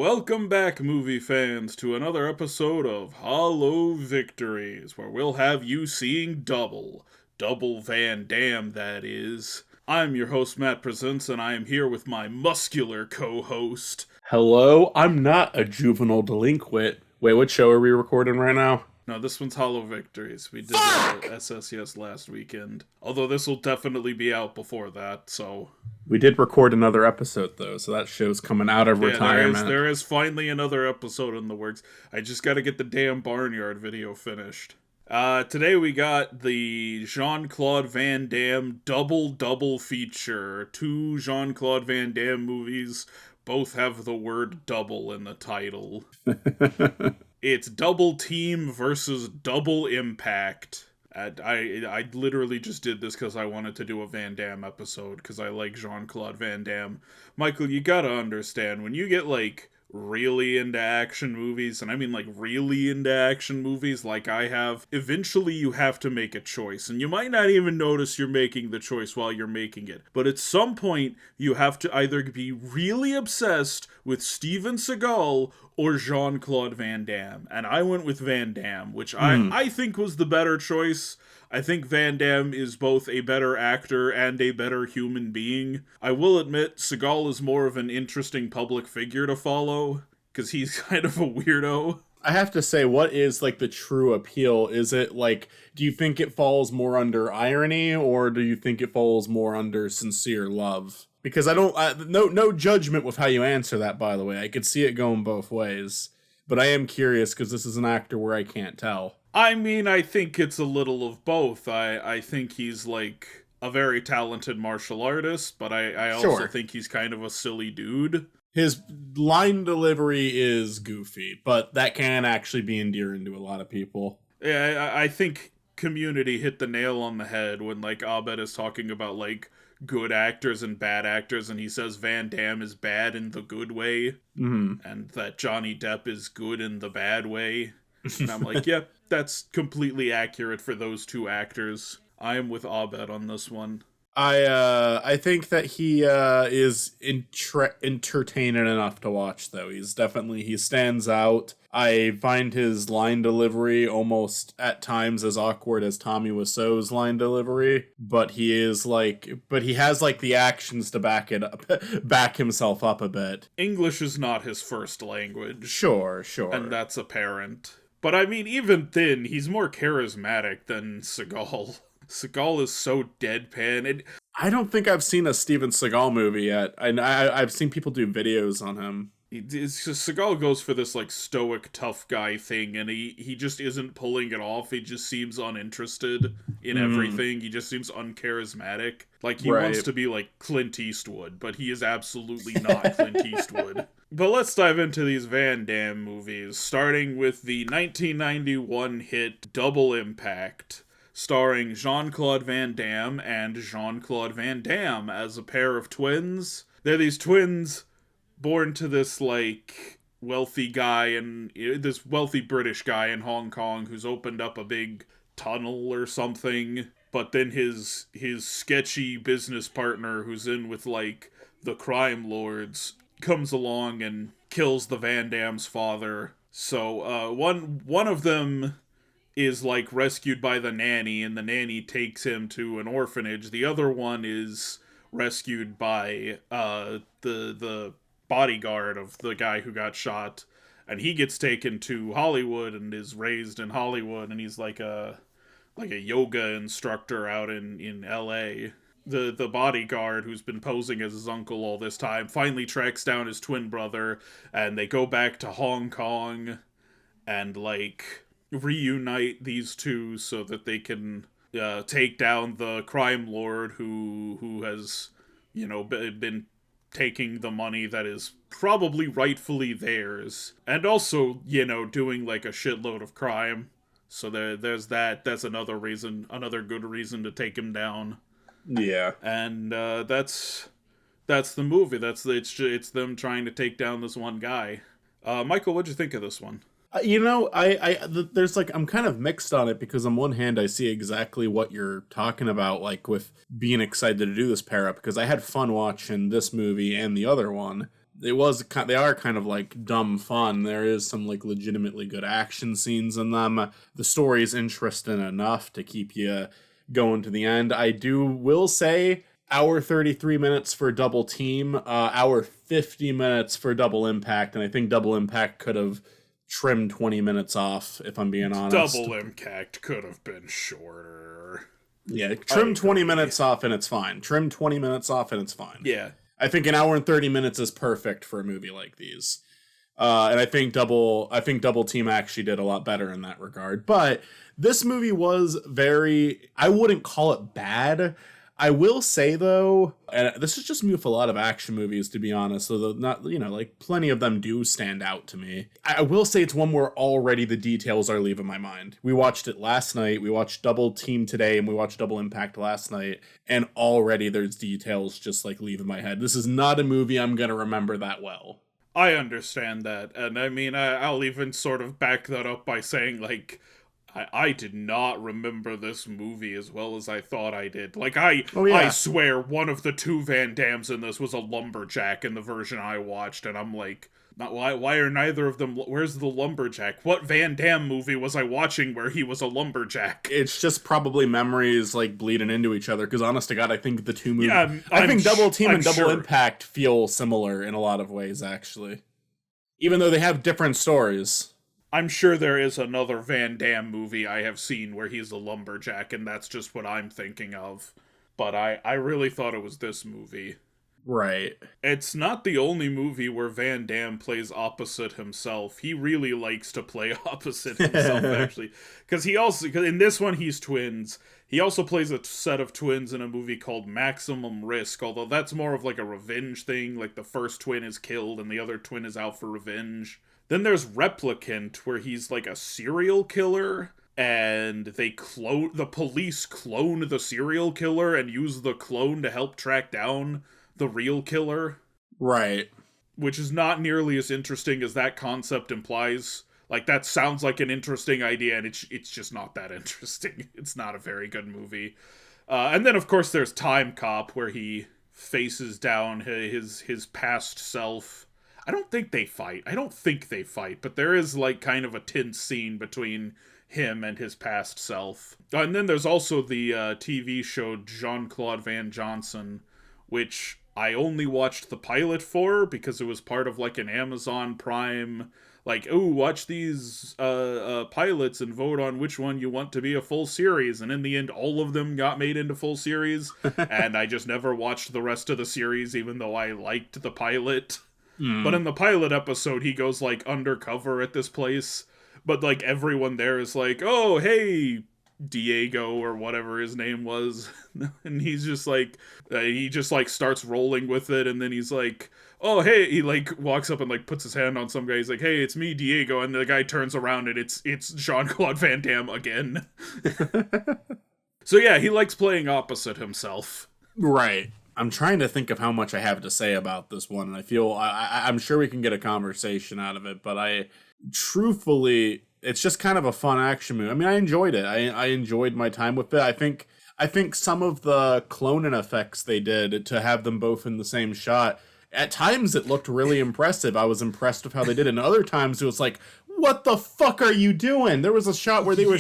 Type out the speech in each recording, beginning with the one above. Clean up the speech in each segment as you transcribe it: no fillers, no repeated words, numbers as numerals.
Welcome back, movie fans, to another episode of Hollow Victories, where we'll have you seeing double. Double Van Damme, that is. I'm your host, Matt Presents, and I am here with my muscular co-host. Hello, I'm not a juvenile delinquent. Wait, what show are we recording right now? No, this one's Hollow Victories. We did SSES last weekend. Although this will definitely be out before that, so... We did record another episode, though, so that show's coming out of retirement. There is finally another episode in the works. I just gotta get the damn Barnyard video finished. Today we got the Jean-Claude Van Damme double feature. Two Jean-Claude Van Damme movies, both have the word double in the title. It's Double Team versus Double Impact. I literally just did this because I wanted to do a Van Damme episode, because I like Jean-Claude Van Damme. Michael, you gotta understand, when you get, really into action movies, and I mean, really into action movies like I have, eventually you have to make a choice, and you might not even notice you're making the choice while you're making it, but at some point, you have to either be really obsessed with Steven Seagal or Jean-Claude Van Damme, and I went with Van Damme, which I think was the better choice. I think Van Damme is both a better actor and a better human being. I will admit, Seagal is more of an interesting public figure to follow, because he's kind of a weirdo. I have to say, what is, the true appeal? Is it, do you think it falls more under irony, or do you think it falls more under sincere love? Because no judgment with how you answer that, by the way. I could see it going both ways. But I am curious, because this is an actor where I can't tell. I mean, I think it's a little of both. I think he's, a very talented martial artist, but I also think he's kind of a silly dude. His line delivery is goofy, but that can actually be endearing to a lot of people. Yeah, I think Community hit the nail on the head when, Abed is talking about, good actors and bad actors, and he says Van Damme is bad in the good way, and that Johnny Depp is good in the bad way. And I'm like, yep, that's completely accurate for those two actors. I am with Abed on this one. I think that he is entertaining enough to watch, though. He stands out. I find his line delivery almost at times as awkward as Tommy Wiseau's line delivery, but he has the actions to back himself up a bit. English is not his first language. Sure. And that's apparent. But I mean, even then, he's more charismatic than Seagal. Seagal is so deadpan. I don't think I've seen a Steven Seagal movie yet. I've seen people do videos on him. Seagal goes for this, stoic, tough guy thing, and he just isn't pulling it off. He just seems uninterested in everything. He just seems uncharismatic. He wants to be like Clint Eastwood, but he is absolutely not Clint Eastwood. But let's dive into these Van Damme movies, starting with the 1991 hit Double Impact, starring Jean-Claude Van Damme and Jean-Claude Van Damme as a pair of twins. They're these twins born to this, wealthy guy, and this wealthy British guy in Hong Kong who's opened up a big tunnel or something, but then his sketchy business partner who's in with, the crime lords comes along and kills the Van Damme's father. So, one of them is, rescued by the nanny, and the nanny takes him to an orphanage. The other one is rescued by, the bodyguard of the guy who got shot, and he gets taken to Hollywood and is raised in Hollywood, and he's like a yoga instructor out in LA. The bodyguard, who's been posing as his uncle all this time, finally tracks down his twin brother, and they go back to Hong Kong and reunite these two so that they can take down the crime lord who has been taking the money that is probably rightfully theirs, and also doing a shitload of crime. So there's that. That's another good reason to take him down. Yeah. And that's the movie. It's them trying to take down this one guy. Michael, what'd you think of this one? There's I'm kind of mixed on it, because on one hand I see exactly what you're talking about, with being excited to do this pair up, because I had fun watching this movie and the other one. They are kind of like dumb fun. There is some like legitimately good action scenes in them. The story is interesting enough to keep you going to the end. Will say hour 33 minutes for Double Team, hour 50 minutes for Double Impact, and I think Double Impact could have trimmed 20 minutes off, if I'm being honest. Double Impact could have been shorter. Yeah, trim 20 minutes off and it's fine. Trim 20 minutes off and it's fine. Yeah. I think an hour and 30 minutes is perfect for a movie like these. And I think Double Team actually did a lot better in that regard. But this movie was I wouldn't call it bad. I will say though, and this is just me with a lot of action movies, to be honest, so not, like plenty of them do stand out to me. I will say it's one where already the details are leaving my mind. We watched it last night, we watched Double Team today, and we watched Double Impact last night, and already there's details just like leaving my head. This is not a movie I'm gonna remember that well. I understand that, and I mean, I'll even sort of back that up by saying, like, I did not remember this movie as well as I thought I did. Like, I swear one of the two Van Dammes in this was a lumberjack in the version I watched, and I'm like, why are neither of them, where's the lumberjack? What Van Damme movie was I watching where he was a lumberjack? It's just probably memories, like, bleeding into each other, because honest to God, I think the two movies... Yeah, I think Double Team and Double Impact feel similar in a lot of ways, actually. Even though they have different stories. I'm sure there is another Van Damme movie I have seen where he's a lumberjack, and that's just what I'm thinking of. But I really thought it was this movie. Right. It's not the only movie where Van Damme plays opposite himself. He really likes to play opposite himself, actually. Because in this one, he's twins. He also plays a set of twins in a movie called Maximum Risk, although that's more of like a revenge thing. Like the first twin is killed and the other twin is out for revenge. Then there's Replicant, where he's like a serial killer, and the police clone the serial killer and use the clone to help track down the real killer. Right. Which is not nearly as interesting as that concept implies. Like, that sounds like an interesting idea, and it's just not that interesting. It's not a very good movie. And then, of course, there's Time Cop, where he faces down his past self. I don't think they fight, but there is, like, kind of a tense scene between him and his past self. And then there's also the TV show Jean-Claude Van Johnson, which I only watched the pilot for because it was part of, like, an Amazon Prime, like, oh, watch these pilots and vote on which one you want to be a full series. And in the end, all of them got made into full series. And I just never watched the rest of the series, even though I liked the pilot. But in the pilot episode, he goes, like, undercover at this place. But, like, everyone there is like, oh, hey, Diego, or whatever his name was. And he's just like, starts rolling with it. And then he's like, oh, hey, he, like, walks up and, like, puts his hand on some guy. He's like, hey, it's me, Diego. And the guy turns around and it's Jean-Claude Van Damme again. So, yeah, he likes playing opposite himself. Right. I'm trying to think of how much I have to say about this one, and I feel I'm sure we can get a conversation out of it, but truthfully, it's just kind of a fun action movie. I mean, I enjoyed it. I enjoyed my time with it. I think some of the cloning effects they did to have them both in the same shot, at times it looked really impressive. I was impressed with how they did it, and other times it was like, what the fuck are you doing? There was a shot where they were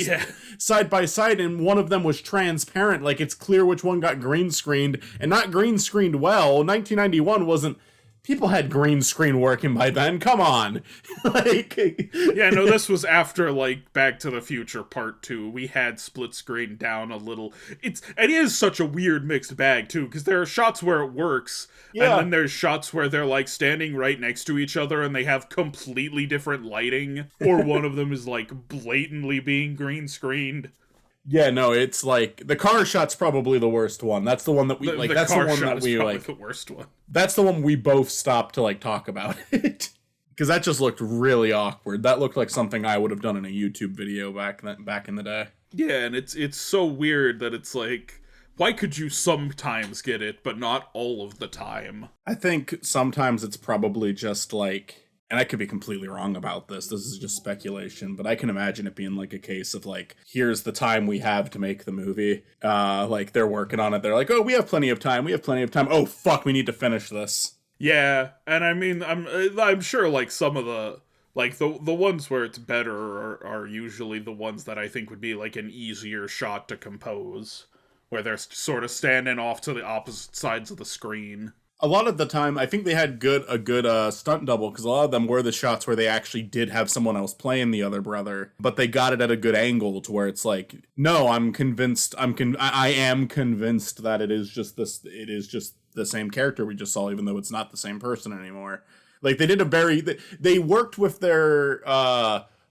side by side and one of them was transparent. Like, it's clear which one got green screened, and not green screened well. 1991 wasn't... People had green screen working by then. Come on. Yeah, no, this was after, like, Back to the Future Part 2. We had split screen down a little. It is such a weird mixed bag, too, because there are shots where it works, and then there's shots where they're, like, standing right next to each other, and they have completely different lighting, or one of them is, like, blatantly being green screened. Yeah, no, it's like the car shot's probably the worst one. That's the one that we like. That's the one that we like. The worst one. That's the one we both stopped to like talk about it because that just looked really awkward. That looked like something I would have done in a YouTube video back in the day. Yeah, and it's so weird that it's like, why could you sometimes get it, but not all of the time? I think sometimes it's probably just like. And I could be completely wrong about this. This is just speculation, but I can imagine it being like a case of like, here's the time we have to make the movie. Like they're working on it. They're like, oh, we have plenty of time. Oh, fuck, we need to finish this. Yeah, and I mean, I'm sure like some of the like the ones where it's better are usually the ones that I think would be like an easier shot to compose, where they're sort of standing off to the opposite sides of the screen. A lot of the time, I think they had a good stunt double, because a lot of them were the shots where they actually did have someone else playing the other brother, but they got it at a good angle to where it's like, no, I'm convinced, I am convinced that it is just this, it is just the same character we just saw, even though it's not the same person anymore. Like they did a very, they worked with their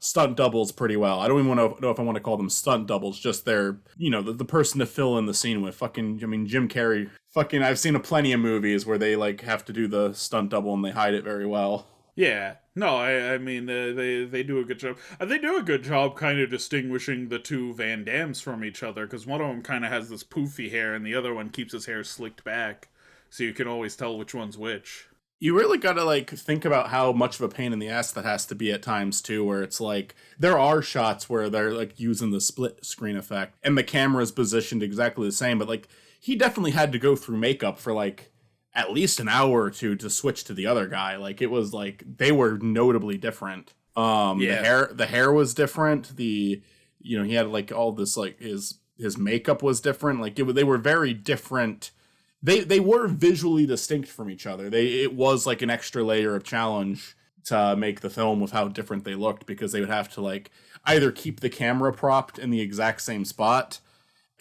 stunt doubles pretty well. I don't even want to know if I want to call them stunt doubles, just their, the person to fill in the scene with. Fucking, I mean, Jim Carrey. Fucking, I've seen a plenty of movies where they like have to do the stunt double and they hide it very well. Yeah, no, I mean they do a good job. They do a good job kind of distinguishing the two Van Dams from each other, because one of them kind of has this poofy hair and the other one keeps his hair slicked back, so you can always tell which one's which. You really gotta like think about how much of a pain in the ass that has to be at times too, where it's like there are shots where they're like using the split screen effect and the camera's positioned exactly the same, but like he definitely had to go through makeup for like at least an hour or two to switch to the other guy. Like it was like they were notably different. Yeah. The hair was different. He had like all this like his makeup was different. Like they were very different. They were visually distinct from each other. It was like an extra layer of challenge to make the film with how different they looked, because they would have to like either keep the camera propped in the exact same spot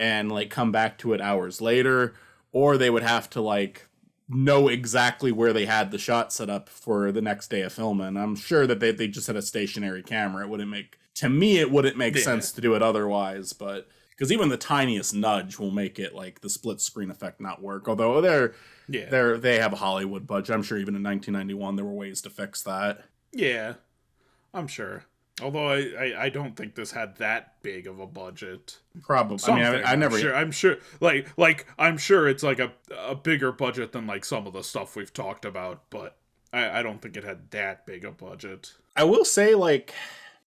and like come back to it hours later, or they would have to like know exactly where they had the shot set up for the next day of filming. I'm sure that they just had a stationary camera. It wouldn't make sense to do it otherwise, but because even the tiniest nudge will make it like the split screen effect not work. Although they have a Hollywood budget. I'm sure even in 1991 there were ways to fix that. Yeah, I'm sure. Although I don't think this had that big of a budget. Probably. Something, I mean, I never. I'm sure. Like I'm sure it's like a bigger budget than like some of the stuff we've talked about, but I don't think it had that big a budget. I will say, like,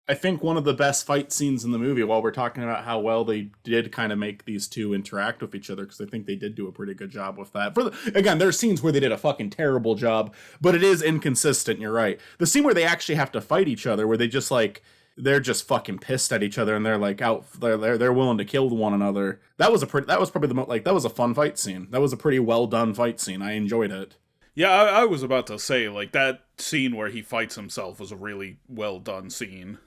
I think one of the best fight scenes in the movie, while we're talking about how well they did kind of make these two interact with each other, because I think they did do a pretty good job with that. Again, there's scenes where they did a fucking terrible job, but it is inconsistent. You're right. The scene where they actually have to fight each other, where they just like they're just fucking pissed at each other and they're like they're willing to kill one another. That was probably the most like that was a fun fight scene. That was a pretty well done fight scene. I enjoyed it. Yeah, I was about to say like that scene where he fights himself was a really well done scene.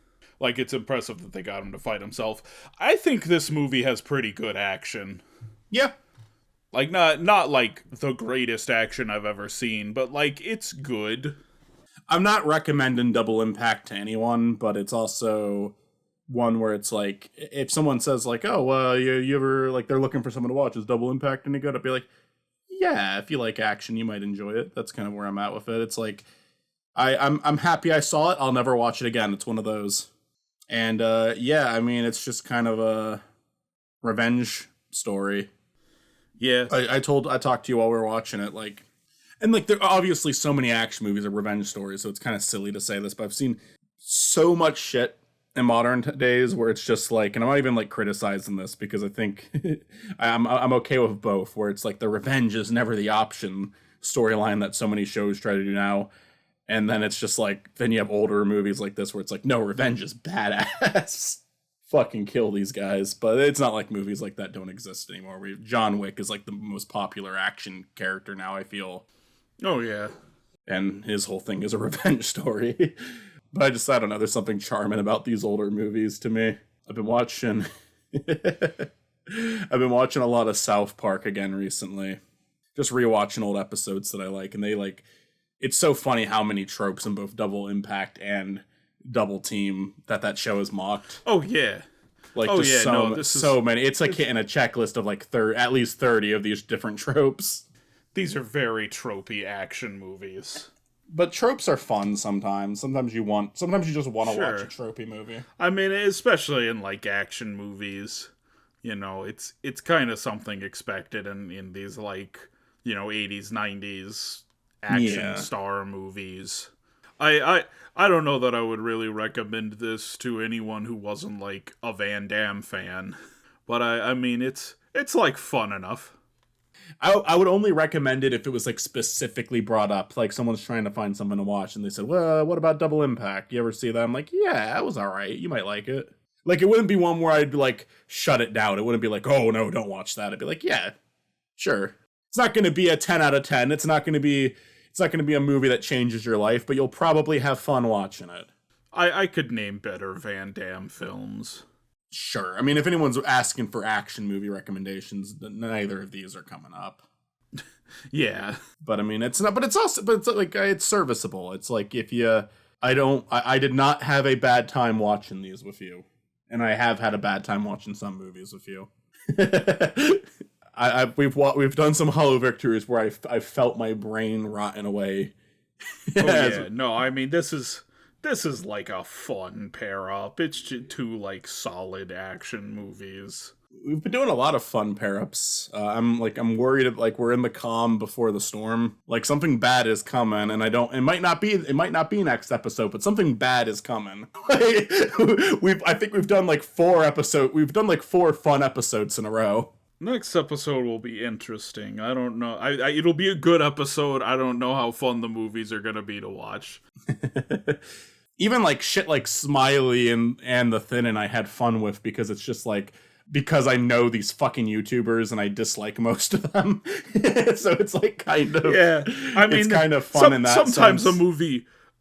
Like, it's impressive that they got him to fight himself. I think this movie has pretty good action. Yeah. Like, not like the greatest action I've ever seen, but like it's good. I'm not recommending Double Impact to anyone, but it's also one where it's like, if someone says like, oh, you ever, like, they're looking for someone to watch, is Double Impact any good? I'd be like, yeah, if you like action, you might enjoy it. That's kind of where I'm at with it. It's like, I'm happy I saw it. I'll never watch it again. It's one of those. And yeah, I mean, it's just kind of a revenge story. Yeah. I talked to you while we were watching it, like, and like there are obviously so many action movies are revenge stories, so it's kind of silly to say this, but I've seen so much shit in modern days where it's just like, and I'm not even like criticizing this because I think I'm okay with both, where it's like the revenge is never the option storyline that so many shows try to do now. And then it's just like, then you have older movies like this where it's like, no, revenge is badass. Fucking kill these guys. But it's not like movies like that don't exist anymore. John Wick is like the most popular action character now, I feel. Oh, yeah. And his whole thing is a revenge story. But I don't know, there's something charming about these older movies to me. I've been watching a lot of South Park again recently. Just rewatching old episodes that I like, and they like, it's so funny how many tropes in both Double Impact and Double Team that show is mocked. Oh yeah, like so many. It's like hitting a checklist of like at least 30 of these different tropes. These are very tropey action movies. But tropes are fun sometimes. Sometimes you just want to watch a tropey movie. I mean, especially in like action movies, you know, it's kind of something expected in these like, you know, 80s, 90s action star movies. I don't know that I would really recommend this to anyone who wasn't like a Van Damme fan, but I mean it's like fun enough. I would only recommend it if it was like specifically brought up, like someone's trying to find something to watch and they said, well, what about Double Impact? You ever see that? I'm like, yeah, that was all right. You might like it. Like, it wouldn't be one where I'd like shut it down. It wouldn't be like, oh no, don't watch that. I'd be like, yeah, sure. It's not going to be a 10 out of 10. It's not going to be a movie that changes your life, but you'll probably have fun watching it. I could name better Van Damme films. Sure. I mean, if anyone's asking for action movie recommendations, neither of these are coming up. Yeah. But I mean, it's like, it's serviceable. It's like, if you, I did not have a bad time watching these with you. And I have had a bad time watching some movies with you. We've done some Hollow Victories where I felt my brain rotting away. Oh yeah, no, I mean this is like a fun pair up. It's two like solid action movies. We've been doing a lot of fun pair ups. I'm worried like we're in the calm before the storm. Like something bad is coming, and it might not be next episode, but something bad is coming. I think we've done like 4 episodes. We've done like 4 fun episodes in a row. Next episode will be interesting. I don't know. It'll be a good episode. I don't know how fun the movies are gonna be to watch. Even like shit like Smiley and The Thin and I had fun with, because it's just like, because I know these fucking YouTubers and I dislike most of them. So it's like kind of, yeah. I mean, it's kind of fun in that sometimes sense.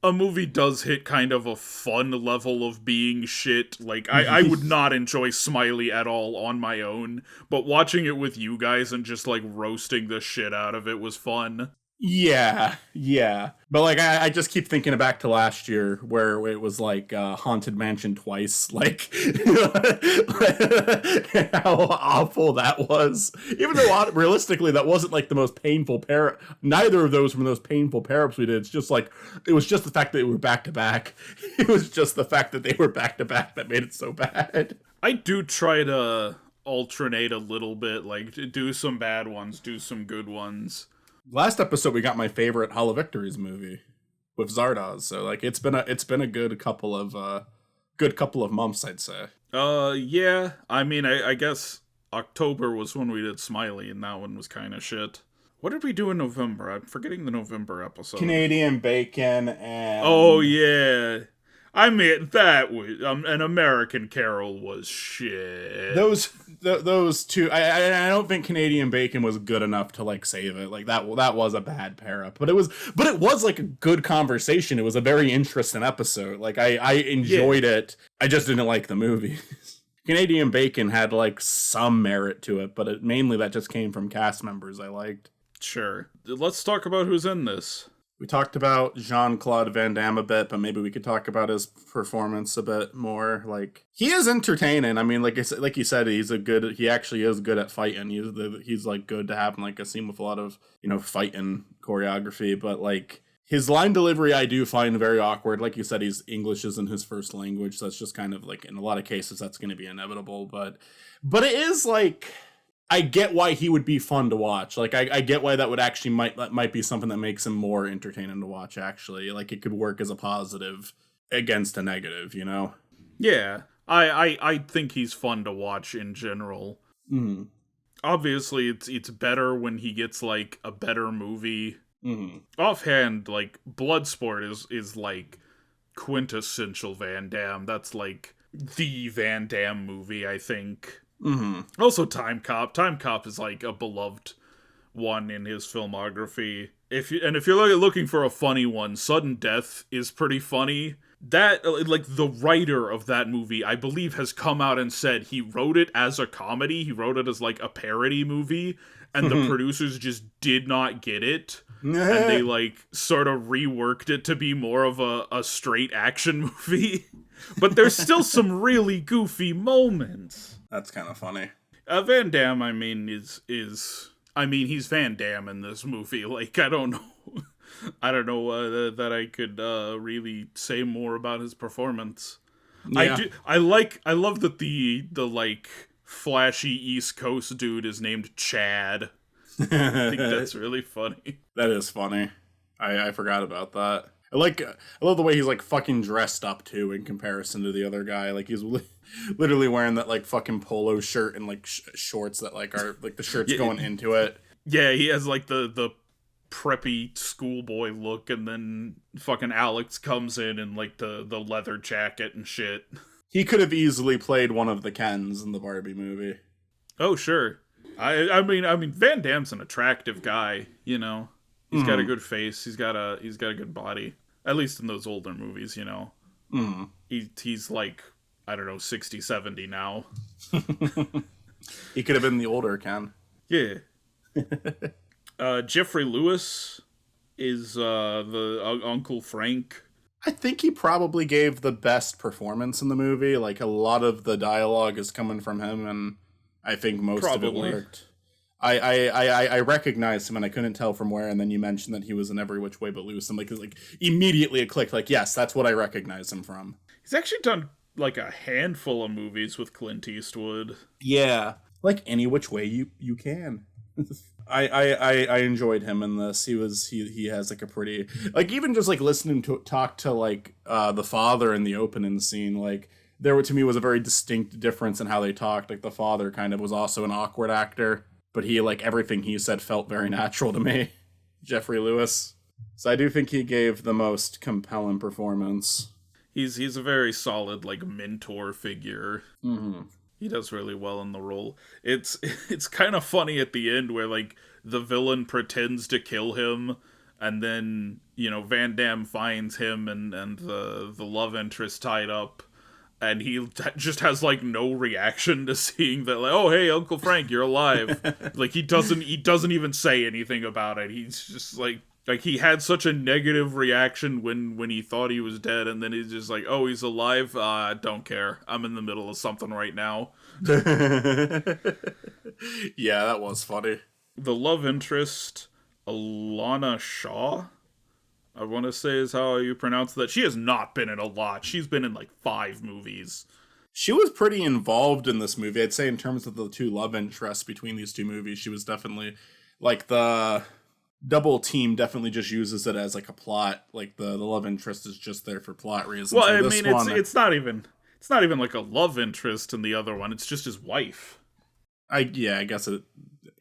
a movie does hit kind of a fun level of being shit. Like, I would not enjoy Smiley at all on my own, but watching it with you guys and just, like, roasting the shit out of it was fun. Yeah. But, like, I just keep thinking back to last year where it was, like, Haunted Mansion twice. Like, how awful that was. Even though, realistically, that wasn't, like, the most painful pair. Neither of those were the most painful pair-ups we did. It's just, like, it was just the fact that they were back-to-back. It was just the fact that they were back-to-back that made it so bad. I do try to alternate a little bit. Like, do some bad ones, do some good ones. Last episode we got my favorite Hollow Victories movie with Zardoz, so like it's been a good couple of months, I'd say. Yeah. I mean, I guess October was when we did Smiley, and that one was kind of shit. What did we do in November? I'm forgetting the November episode. Canadian Bacon and... Oh yeah. I mean, that was An American Carol was shit. Those two, I don't think Canadian Bacon was good enough to like save it. Like that was a bad pair up, but it was like a good conversation. It was a very interesting episode. Like I enjoyed it. I just didn't like the movie. Canadian Bacon had like some merit to it, but mainly that just came from cast members I liked. Sure. Let's talk about who's in this. We talked about Jean-Claude Van Damme a bit, but maybe we could talk about his performance a bit more. Like, he is entertaining. I mean, like you said, he actually is good at fighting. He's like good to have in like a scene with a lot of, fighting choreography, but like his line delivery I do find very awkward. Like you said, English isn't his first language, so that's just kind of like, in a lot of cases that's going to be inevitable, but it is like, I get why he would be fun to watch. Like, I get why that would actually might be something that makes him more entertaining to watch, actually. Like, it could work as a positive against a negative, Yeah. I think he's fun to watch in general. Mm-hmm. Obviously, it's better when he gets, like, a better movie. Mm-hmm. Offhand, like, Bloodsport is like, quintessential Van Damme. That's, like, the Van Damme movie, I think. Mm-hmm. Also Time Cop. Time Cop is like a beloved one in his filmography. If you're looking for a funny one, Sudden Death is pretty funny. That, like, the writer of that movie, I believe, has come out and said he wrote it as a comedy. He wrote it as like a parody movie, and the producers just did not get it. And they like sort of reworked it to be more of a straight action movie. But there's still some really goofy moments. That's kind of funny. Van Damme, I mean, he's Van Damme in this movie. Like, I don't know that I could really say more about his performance. Yeah. I love that the like flashy East Coast dude is named Chad. I think that's really funny. That is funny. I forgot about that. I love the way he's like fucking dressed up too in comparison to the other guy. Like he's literally wearing that like fucking polo shirt and like shorts that like are like the shirt's going into it. Yeah, he has like the preppy schoolboy look, and then fucking Alex comes in like the leather jacket and shit. He could have easily played one of the Kens in the Barbie movie. Oh sure. I mean Van Damme's an attractive guy, you know. He's got a good face. He's got a good body. At least in those older movies, you know. He's like, I don't know, 60, 70 now. He could have been the older Ken. Yeah. Jeffrey Lewis is the Uncle Frank. I think he probably gave the best performance in the movie. Like, a lot of the dialogue is coming from him, and I think most of it worked. I recognized him, and I couldn't tell from where, and then you mentioned that he was in Every Which Way But Loose, and like immediately it clicked, like, yes, that's what I recognize him from. He's actually done like a handful of movies with Clint Eastwood. Yeah. Like Any Which Way You Can. I enjoyed him in this. He has like a pretty, like, even just like listening to talk to like the father in the opening scene, like there to me was a very distinct difference in how they talked. Like the father kind of was also an awkward actor, but he, like, everything he said felt very natural to me. Jeffrey Lewis. So I do think he gave the most compelling performance. He's a very solid like mentor figure. Mm-hmm. He does really well in the role. It's kind of funny at the end where like the villain pretends to kill him, and then, you know, Van Damme finds him and the love interest tied up, and he just has like no reaction to seeing that, like, oh hey Uncle Frank, you're alive. Like he doesn't even say anything about it. He's just like he had such a negative reaction when he thought he was dead, and then he's just like, oh, he's alive? I don't care. I'm in the middle of something right now. Yeah, that was funny. The love interest, Alana Shaw, I want to say is how you pronounce that. She has not been in a lot. She's been in like 5 movies. She was pretty involved in this movie. I'd say in terms of the two love interests between these two movies, she was definitely, like, the double team definitely just uses it as like a plot. Like the love interest is just there for plot reasons. Well, I mean, it's not even like a love interest in the other one. It's just his wife. I guess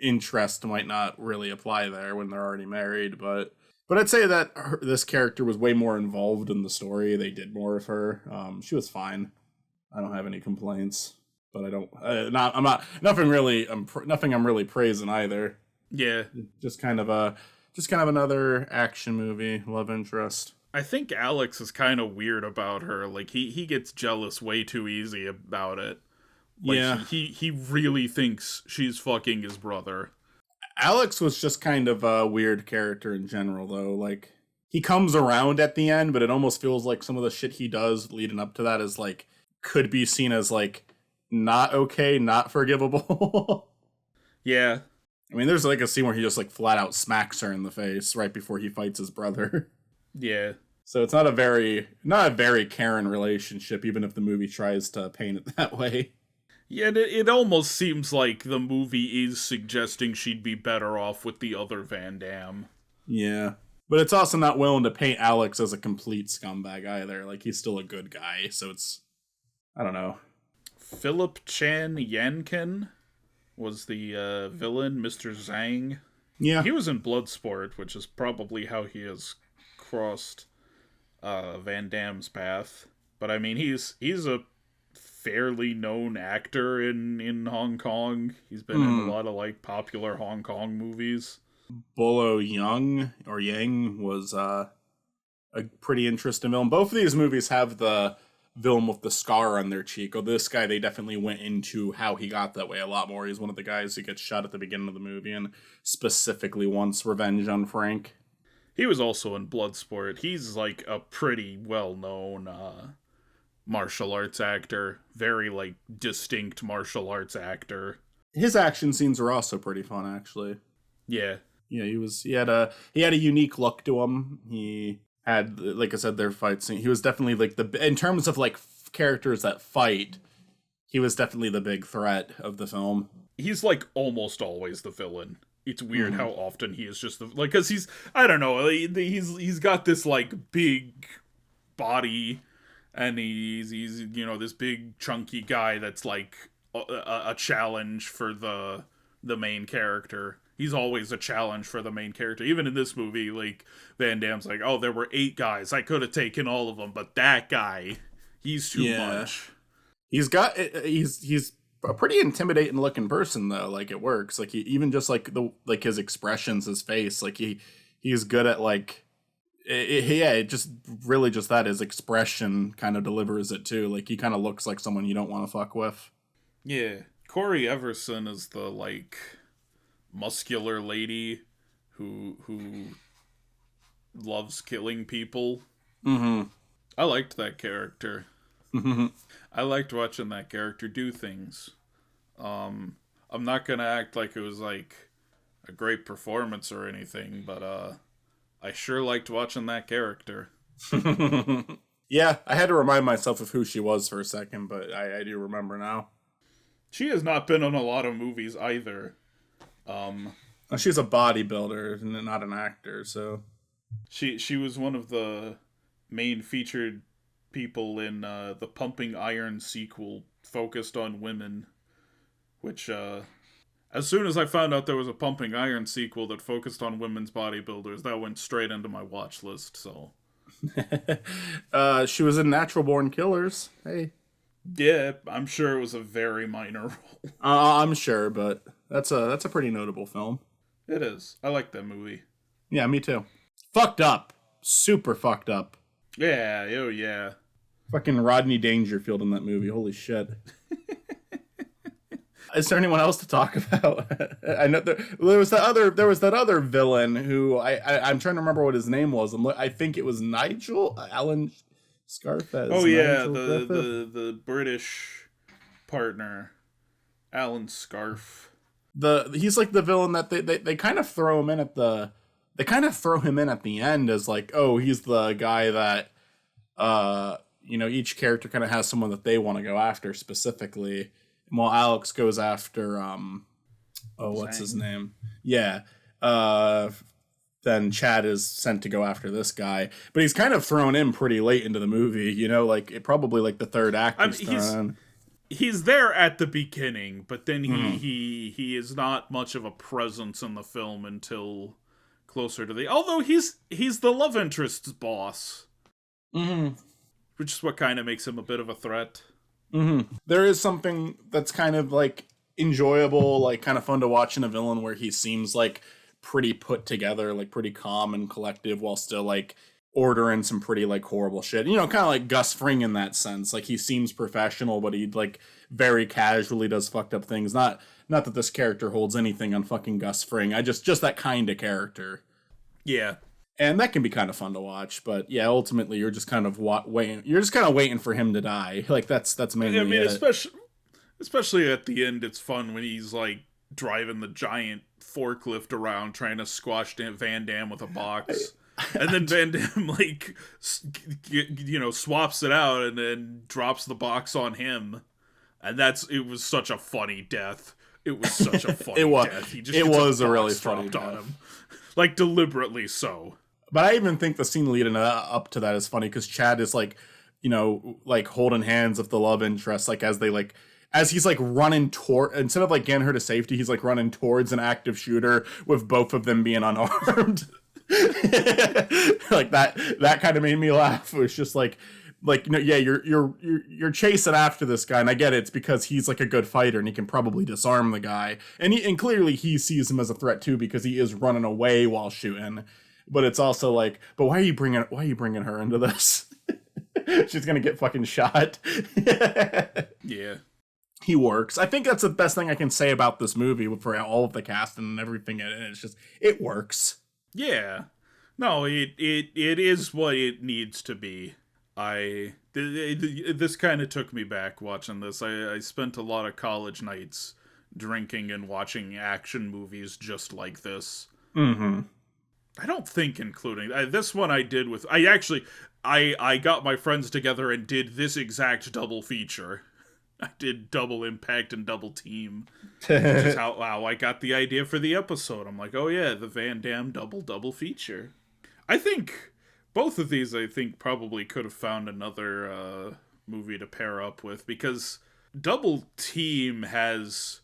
interest might not really apply there when they're already married, but I'd say that this character was way more involved in the story. They did more of her. She was fine. I don't have any complaints, but I don't. I'm not. Nothing really. Nothing I'm really praising either. Yeah, just kind of another action movie love interest. I think Alex is kind of weird about her. Like he gets jealous way too easy about it. Like, yeah, he really thinks she's fucking his brother. Alex was just kind of a weird character in general, though. Like, he comes around at the end, but it almost feels like some of the shit he does leading up to that is like could be seen as like not okay, not forgivable. Yeah. I mean, there's like a scene where he just like flat out smacks her in the face right before he fights his brother. Yeah. So it's not a very Karen relationship, even if the movie tries to paint it that way. Yeah, it almost seems like the movie is suggesting she'd be better off with the other Van Damme. Yeah. But it's also not willing to paint Alex as a complete scumbag either. Like, he's still a good guy, so it's... I don't know. Philip Chan Yankin was the villain, Mr. Zhang. Yeah. He was in Bloodsport, which is probably how he has crossed Van Damme's path. But I mean, he's a fairly known actor in Hong Kong. He's been in a lot of like popular Hong Kong movies. Bolo Yang was a pretty interesting villain. Both of these movies have the villain with the scar on their cheek. Oh, this guy, they definitely went into how he got that way a lot more. He's one of the guys who gets shot at the beginning of the movie and specifically wants revenge on Frank. He was also in Bloodsport. He's like a pretty well-known martial arts actor. Very like distinct martial arts actor. His action scenes were also pretty fun, actually. Yeah. Yeah, he had a unique look to him. He had, like I said, their fight scene. He was definitely like in terms of like characters that fight, he was definitely the big threat of the film. He's like almost always the villain. It's weird how often he is just the, like, cause he's, I don't know, he's got this like big body, and he's you know, this big chunky guy that's like a challenge for the main character. He's always a challenge for the main character. Even in this movie, like, Van Damme's like, oh, there were 8 guys. I could have taken all of them, but that guy, he's too much. He's a pretty intimidating looking person though. Like it works. Like he even just like his expressions, his face. Like he's good at like it just really just that his expression kind of delivers it too. Like he kind of looks like someone you don't want to fuck with. Yeah, Corey Everson is the like muscular lady who loves killing people. Mm-hmm. I liked that character. Mm-hmm. I liked watching that character do things. I'm not gonna act like it was like a great performance or anything, but I sure liked watching that character. Yeah, I had to remind myself of who she was for a second, but I do remember now. She has not been in a lot of movies either. She's a bodybuilder and not an actor, so she was one of the main featured people in the Pumping Iron sequel focused on women, which as soon as I found out there was a Pumping Iron sequel that focused on women's bodybuilders, that went straight into my watch list. So she was in Natural Born Killers. Hey, yeah, I'm sure it was a very minor role. I'm sure, but that's a pretty notable film. It is. I like that movie. Yeah, me too. Fucked up, super fucked up. Yeah, oh yeah. Fucking Rodney Dangerfield in that movie. Holy shit. Is there anyone else to talk about? I know there was that other villain who I'm trying to remember what his name was. I think it was Nigel Alan Scarfez. Oh yeah, Nigel the British partner, Alan Scarf. He's like the villain that they kind of throw him in at the end as like, oh, he's the guy that each character kind of has someone that they want to go after specifically. And while Alex goes after what's his name? Yeah. Then Chad is sent to go after this guy, but he's kind of thrown in pretty late into the movie, like probably like the third act. He's there at the beginning, but then he is not much of a presence in the film until closer to although he's the love interest's boss. Mm-hmm. Which is what kind of makes him a bit of a threat. Mm-hmm. There is something that's kind of like enjoyable, like kind of fun to watch in a villain where he seems like pretty put together, like pretty calm and collective while still like ordering some pretty like horrible shit. Kind of like Gus Fring in that sense. Like he seems professional, but he like very casually does fucked up things. Not that this character holds anything on fucking Gus Fring. I just that kind of character. Yeah. And that can be kind of fun to watch, but yeah, ultimately you're just kind of waiting. You're just kind of waiting for him to die. Like that's mainly. I mean, especially at the end, it's fun when he's like driving the giant forklift around trying to squash Van Damme with a box, and then Van Damme like swaps it out and then drops the box on him, and it was such a funny death. It was such a funny death. It was a really funny death. On him. Like deliberately so. But I even think the scene leading up to that is funny because Chad is like, like holding hands with the love interest, like as he's like running toward, instead of like getting her to safety, he's like running towards an active shooter with both of them being unarmed. Like that kind of made me laugh. It was just like yeah, you're chasing after this guy, and I get it. It's because he's like a good fighter and he can probably disarm the guy, and clearly he sees him as a threat too because he is running away while shooting. But it's also like, but why are you bringing her into this? She's gonna get fucking shot. Yeah, he works. I think that's the best thing I can say about this movie for all of the cast and everything in it. It's just it works. Yeah, no, it is what it needs to be. This kind of took me back watching this. I spent a lot of college nights drinking and watching action movies just like this. Mm-hmm. I don't think including this one I did with I got my friends together and did this exact double feature. I did Double Impact and Double Team, which is how I got the idea for the episode. I'm like, oh yeah, the Van Damme double feature. I think both of these probably could have found another movie to pair up with because Double Team has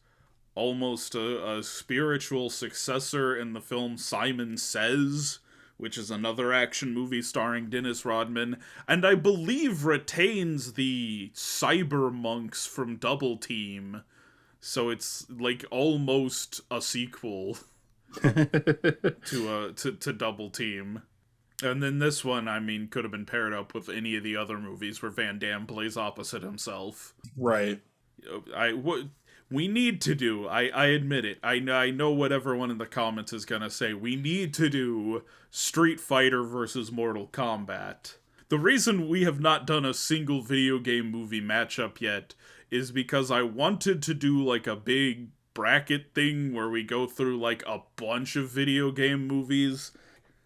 almost a spiritual successor in the film Simon Says, which is another action movie starring Dennis Rodman, and I believe retains the cyber monks from Double Team. So it's like almost a sequel to Double Team. And then this one, I mean, could have been paired up with any of the other movies where Van Damme plays opposite himself. Right. What we need to do, I admit it. I know what everyone in the comments is gonna say. We need to do Street Fighter versus Mortal Kombat. The reason we have not done a single video game movie matchup yet is because I wanted to do like a big bracket thing where we go through like a bunch of video game movies.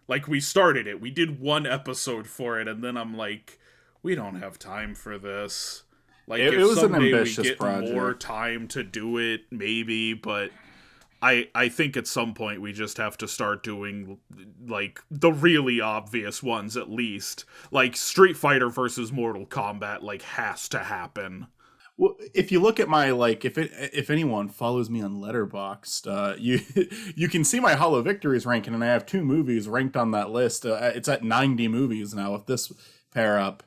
Like, we started it. We did one episode for it, and then I'm like, we don't have time for this. Like, it if was someday an ambitious we get project. more time to do it, maybe, but I think at some point we just have to start doing, like, the really obvious ones, at least. Like, Street Fighter versus Mortal Kombat, like, has to happen. Well, if you look at my, like, if anyone follows me on Letterboxd, you can see my Hollow Victories ranking, and I have 2 movies ranked on that list. It's at 90 movies now with this pair up.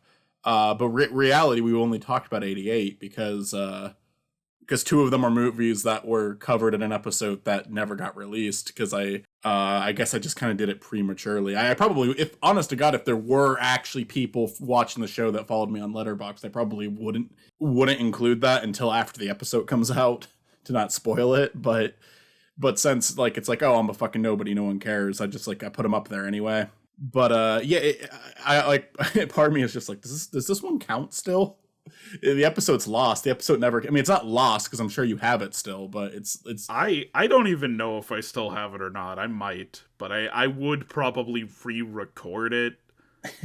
But reality, we only talked about 88 because 2 of them are movies that were covered in an episode that never got released. Because I guess I just kind of did it prematurely. I probably, if honest to God, if there were actually people watching the show that followed me on Letterboxd, I probably wouldn't include that until after the episode comes out to not spoil it. But since like it's like, oh, I'm a fucking nobody, no one cares. I just like I put them up there anyway. But yeah, I like part of me is just like, does this one count still? The episode's lost. The episode never. I mean, it's not lost because I'm sure you have it still, but it's. I don't even know if I still have it or not. I might, but I would probably re-record it,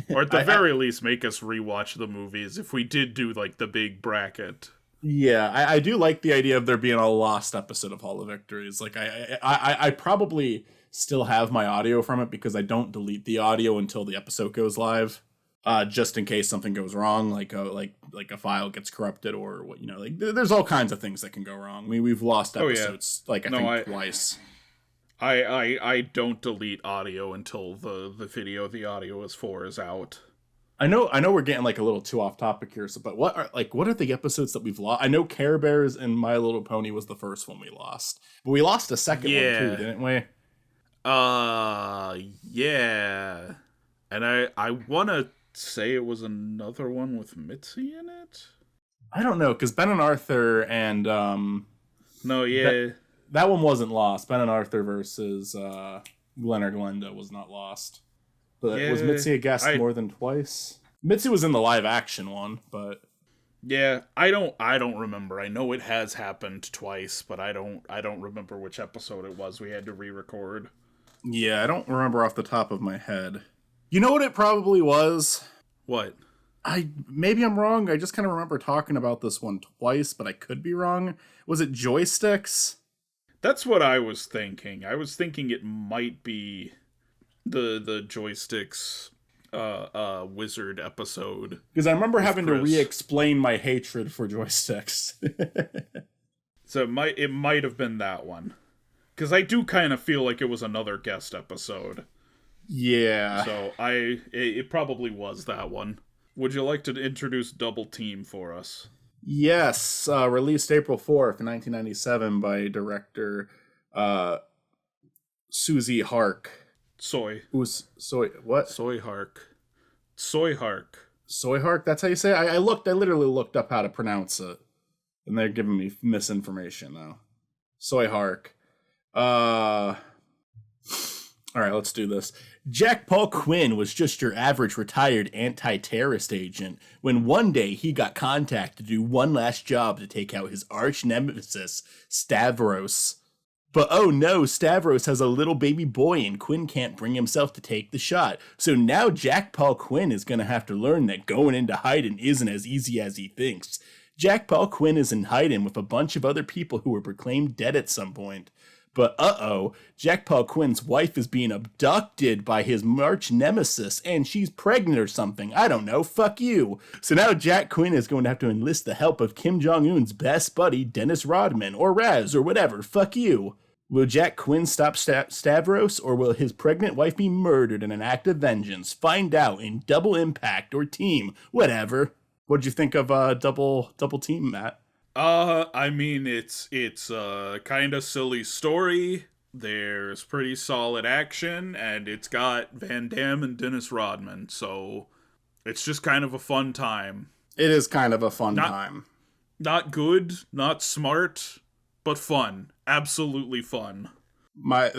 or at the very least make us rewatch the movies if we did do like the big bracket. Yeah, I do like the idea of there being a lost episode of Hall of Victories. Like I probably still have my audio from it because I don't delete the audio until the episode goes live. Just in case something goes wrong, like a file gets corrupted or what, like there's all kinds of things that can go wrong. I mean, we've lost episodes I think twice. I don't delete audio until the audio is out. I know we're getting like a little too off topic here. So, but what are the episodes that we've lost? I know Care Bears and My Little Pony was the first one we lost, but we lost a second one too, didn't we? Yeah, and I wanna say it was another one with Mitzi in it. I don't know, because Ben and Arthur and no, yeah, that one wasn't lost. Ben and Arthur versus Glenn or Glenda was not lost. But yeah, was Mitzi a guest more than twice? Mitzi was in the live action one, but yeah, I don't remember. I know it has happened twice, but I don't remember which episode it was we had to re-record. Yeah, I don't remember off the top of my head. You know what it probably was? What? Maybe I'm wrong. I just kind of remember talking about this one twice, but I could be wrong. Was it Joysticks? That's what I was thinking. I was thinking it might be the Joysticks wizard episode. Because I remember having to re-explain my hatred for Joysticks. So it might have been that one. Because I do kind of feel like it was another guest episode. Yeah. So it probably was that one. Would you like to introduce Double Team for us? Yes. Released April 4th, 1997 by director Susie Hark. Who's Soy? What? Soy Hark. Soy Hark. Soy Hark? That's how you say it? I literally looked up how to pronounce it. And they're giving me misinformation now. Soy Hark. All right, let's do this. Jack Paul Quinn was just your average retired anti-terrorist agent when one day he got contacted to do one last job to take out his arch nemesis, Stavros. But oh no, Stavros has a little baby boy and Quinn can't bring himself to take the shot. So now Jack Paul Quinn is going to have to learn that going into hiding isn't as easy as he thinks. Jack Paul Quinn is in hiding with a bunch of other people who were proclaimed dead at some point. But Jack Paul Quinn's wife is being abducted by his arch nemesis, and she's pregnant or something. I don't know. Fuck you. So now Jack Quinn is going to have to enlist the help of Kim Jong-un's best buddy, Dennis Rodman, or Raz, or whatever. Fuck you. Will Jack Quinn stop Stavros, or will his pregnant wife be murdered in an act of vengeance? Find out in Double Impact or Team, whatever. What'd you think of Double Team, Matt? I mean, it's a kind of silly story. There's pretty solid action, and it's got Van Damme and Dennis Rodman, so it's just kind of a fun time. It is kind of a fun time. Not good, not smart, but fun. Absolutely fun. My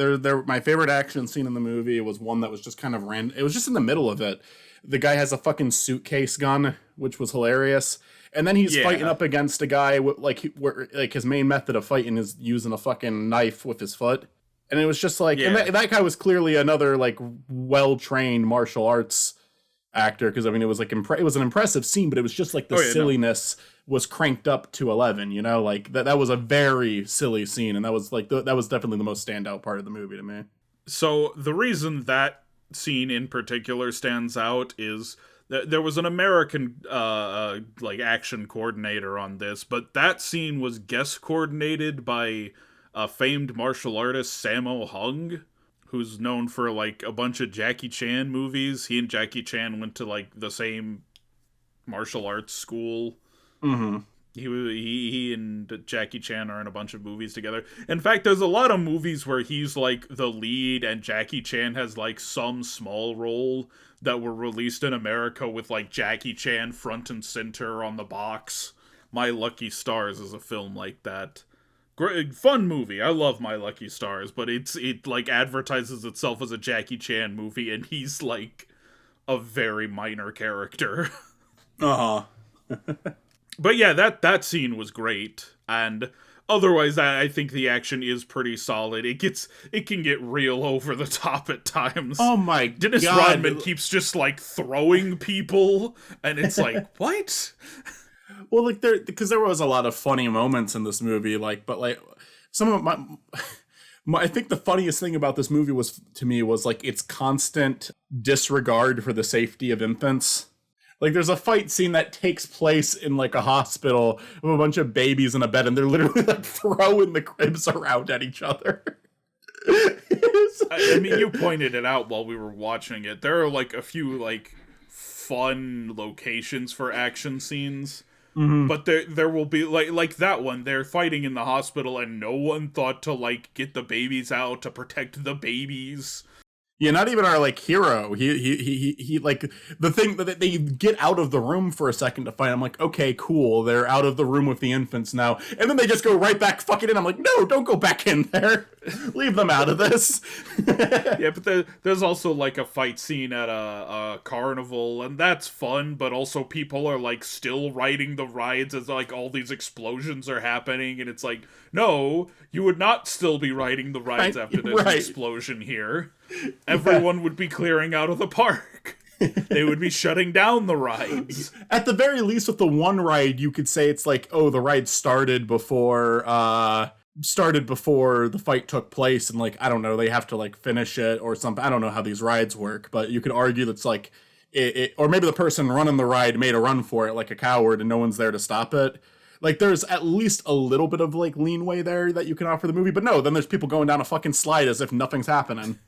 favorite action scene in the movie was one that was just kind of random. It was just in the middle of it. The guy has a fucking suitcase gun, which was hilarious. And then he's fighting up against a guy with where his main method of fighting is using a fucking knife with his foot. And it was just like, and that guy was clearly another like well-trained martial arts actor, because I mean it was like it was an impressive scene, but it was just like the silliness was cranked up to 11. You know, like that was a very silly scene, and that was like that was definitely the most standout part of the movie to me. So the reason that scene in particular stands out is there was an American like action coordinator on this, but that scene was guest coordinated by a famed martial artist, Sammo Hung, who's known for like a bunch of Jackie Chan movies. He and Jackie Chan went to like the same martial arts school. Mm-hmm. He and Jackie Chan are in a bunch of movies together. In fact, there's a lot of movies where he's like the lead and Jackie Chan has like some small role that were released in America with like Jackie Chan front and center on the box. My Lucky Stars is a film like that. Great, fun movie. I love My Lucky Stars, but it like advertises itself as a Jackie Chan movie, and he's like a very minor character. Uh-huh. But yeah, that scene was great, and otherwise I think the action is pretty solid. It can get real over the top at times. Oh my God. Dennis Rodman keeps just like throwing people, and it's like, what? Well, like because there was a lot of funny moments in this movie, like, but like some of I think the funniest thing about this movie was like its constant disregard for the safety of infants. Like, there's a fight scene that takes place in, like, a hospital with a bunch of babies in a bed, and they're literally, like, throwing the cribs around at each other. I mean, you pointed it out while we were watching it. There are, like, a few, like, fun locations for action scenes. Mm-hmm. But there will be, like that one, they're fighting in the hospital, and no one thought to, like, get the babies out to protect the babies. Yeah, not even our like hero. He like the thing that they get out of the room for a second to fight. I'm like, okay, cool. They're out of the room with the infants now, and then they just go right back fucking in. I'm like, no, don't go back in there. Leave them out of this. Yeah, but there's also like a fight scene at a carnival, and that's fun. But also people are like still riding the rides as like all these explosions are happening, and it's like, no, you would not still be riding the rides after there's an explosion here. Everyone would be clearing out of the park. They would be shutting down the rides. At the very least, with the one ride, you could say it's like, oh, the ride started before the fight took place, and like, I don't know, they have to like finish it or something. I don't know how these rides work, but you could argue that's like it, or maybe the person running the ride made a run for it like a coward, and no one's there to stop it. Like, there's at least a little bit of like leeway there that you can offer the movie, but no, then there's people going down a fucking slide as if nothing's happening.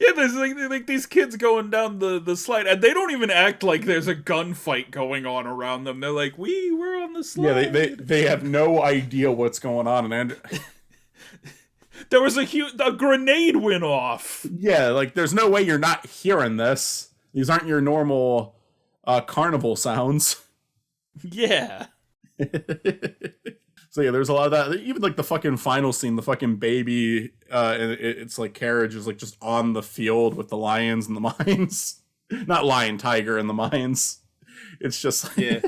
Yeah, there's like these kids going down the slide, and they don't even act like there's a gunfight going on around them. They're like, we're on the slide. Yeah, they have no idea what's going on, and there was a grenade went off. Yeah, like there's no way you're not hearing this. These aren't your normal carnival sounds. Yeah. So yeah, there's a lot of that. Even like the fucking final scene, the fucking baby, it's like carriage is like just on the field with the lions and the mines. Not lion, tiger, and the mines. It's just like, yeah.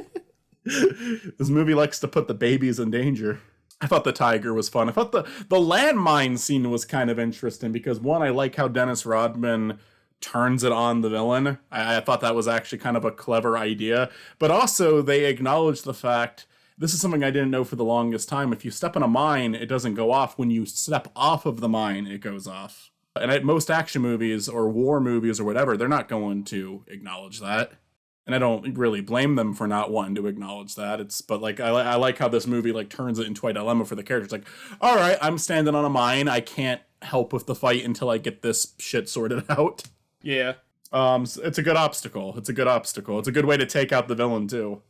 This movie likes to put the babies in danger. I thought the tiger was fun. I thought the landmine scene was kind of interesting because one, I like how Dennis Rodman turns it on the villain. I thought that was actually kind of a clever idea. But also they acknowledge the fact this is something I didn't know for the longest time. If you step on a mine, it doesn't go off. When you step off of the mine, it goes off. And at most action movies or war movies or whatever, they're not going to acknowledge that. And I don't really blame them for not wanting to acknowledge that. But like, I like how this movie like turns it into a dilemma for the characters. Like, all right, I'm standing on a mine. I can't help with the fight until I get this shit sorted out. Yeah. So it's a good obstacle. It's a good way to take out the villain too.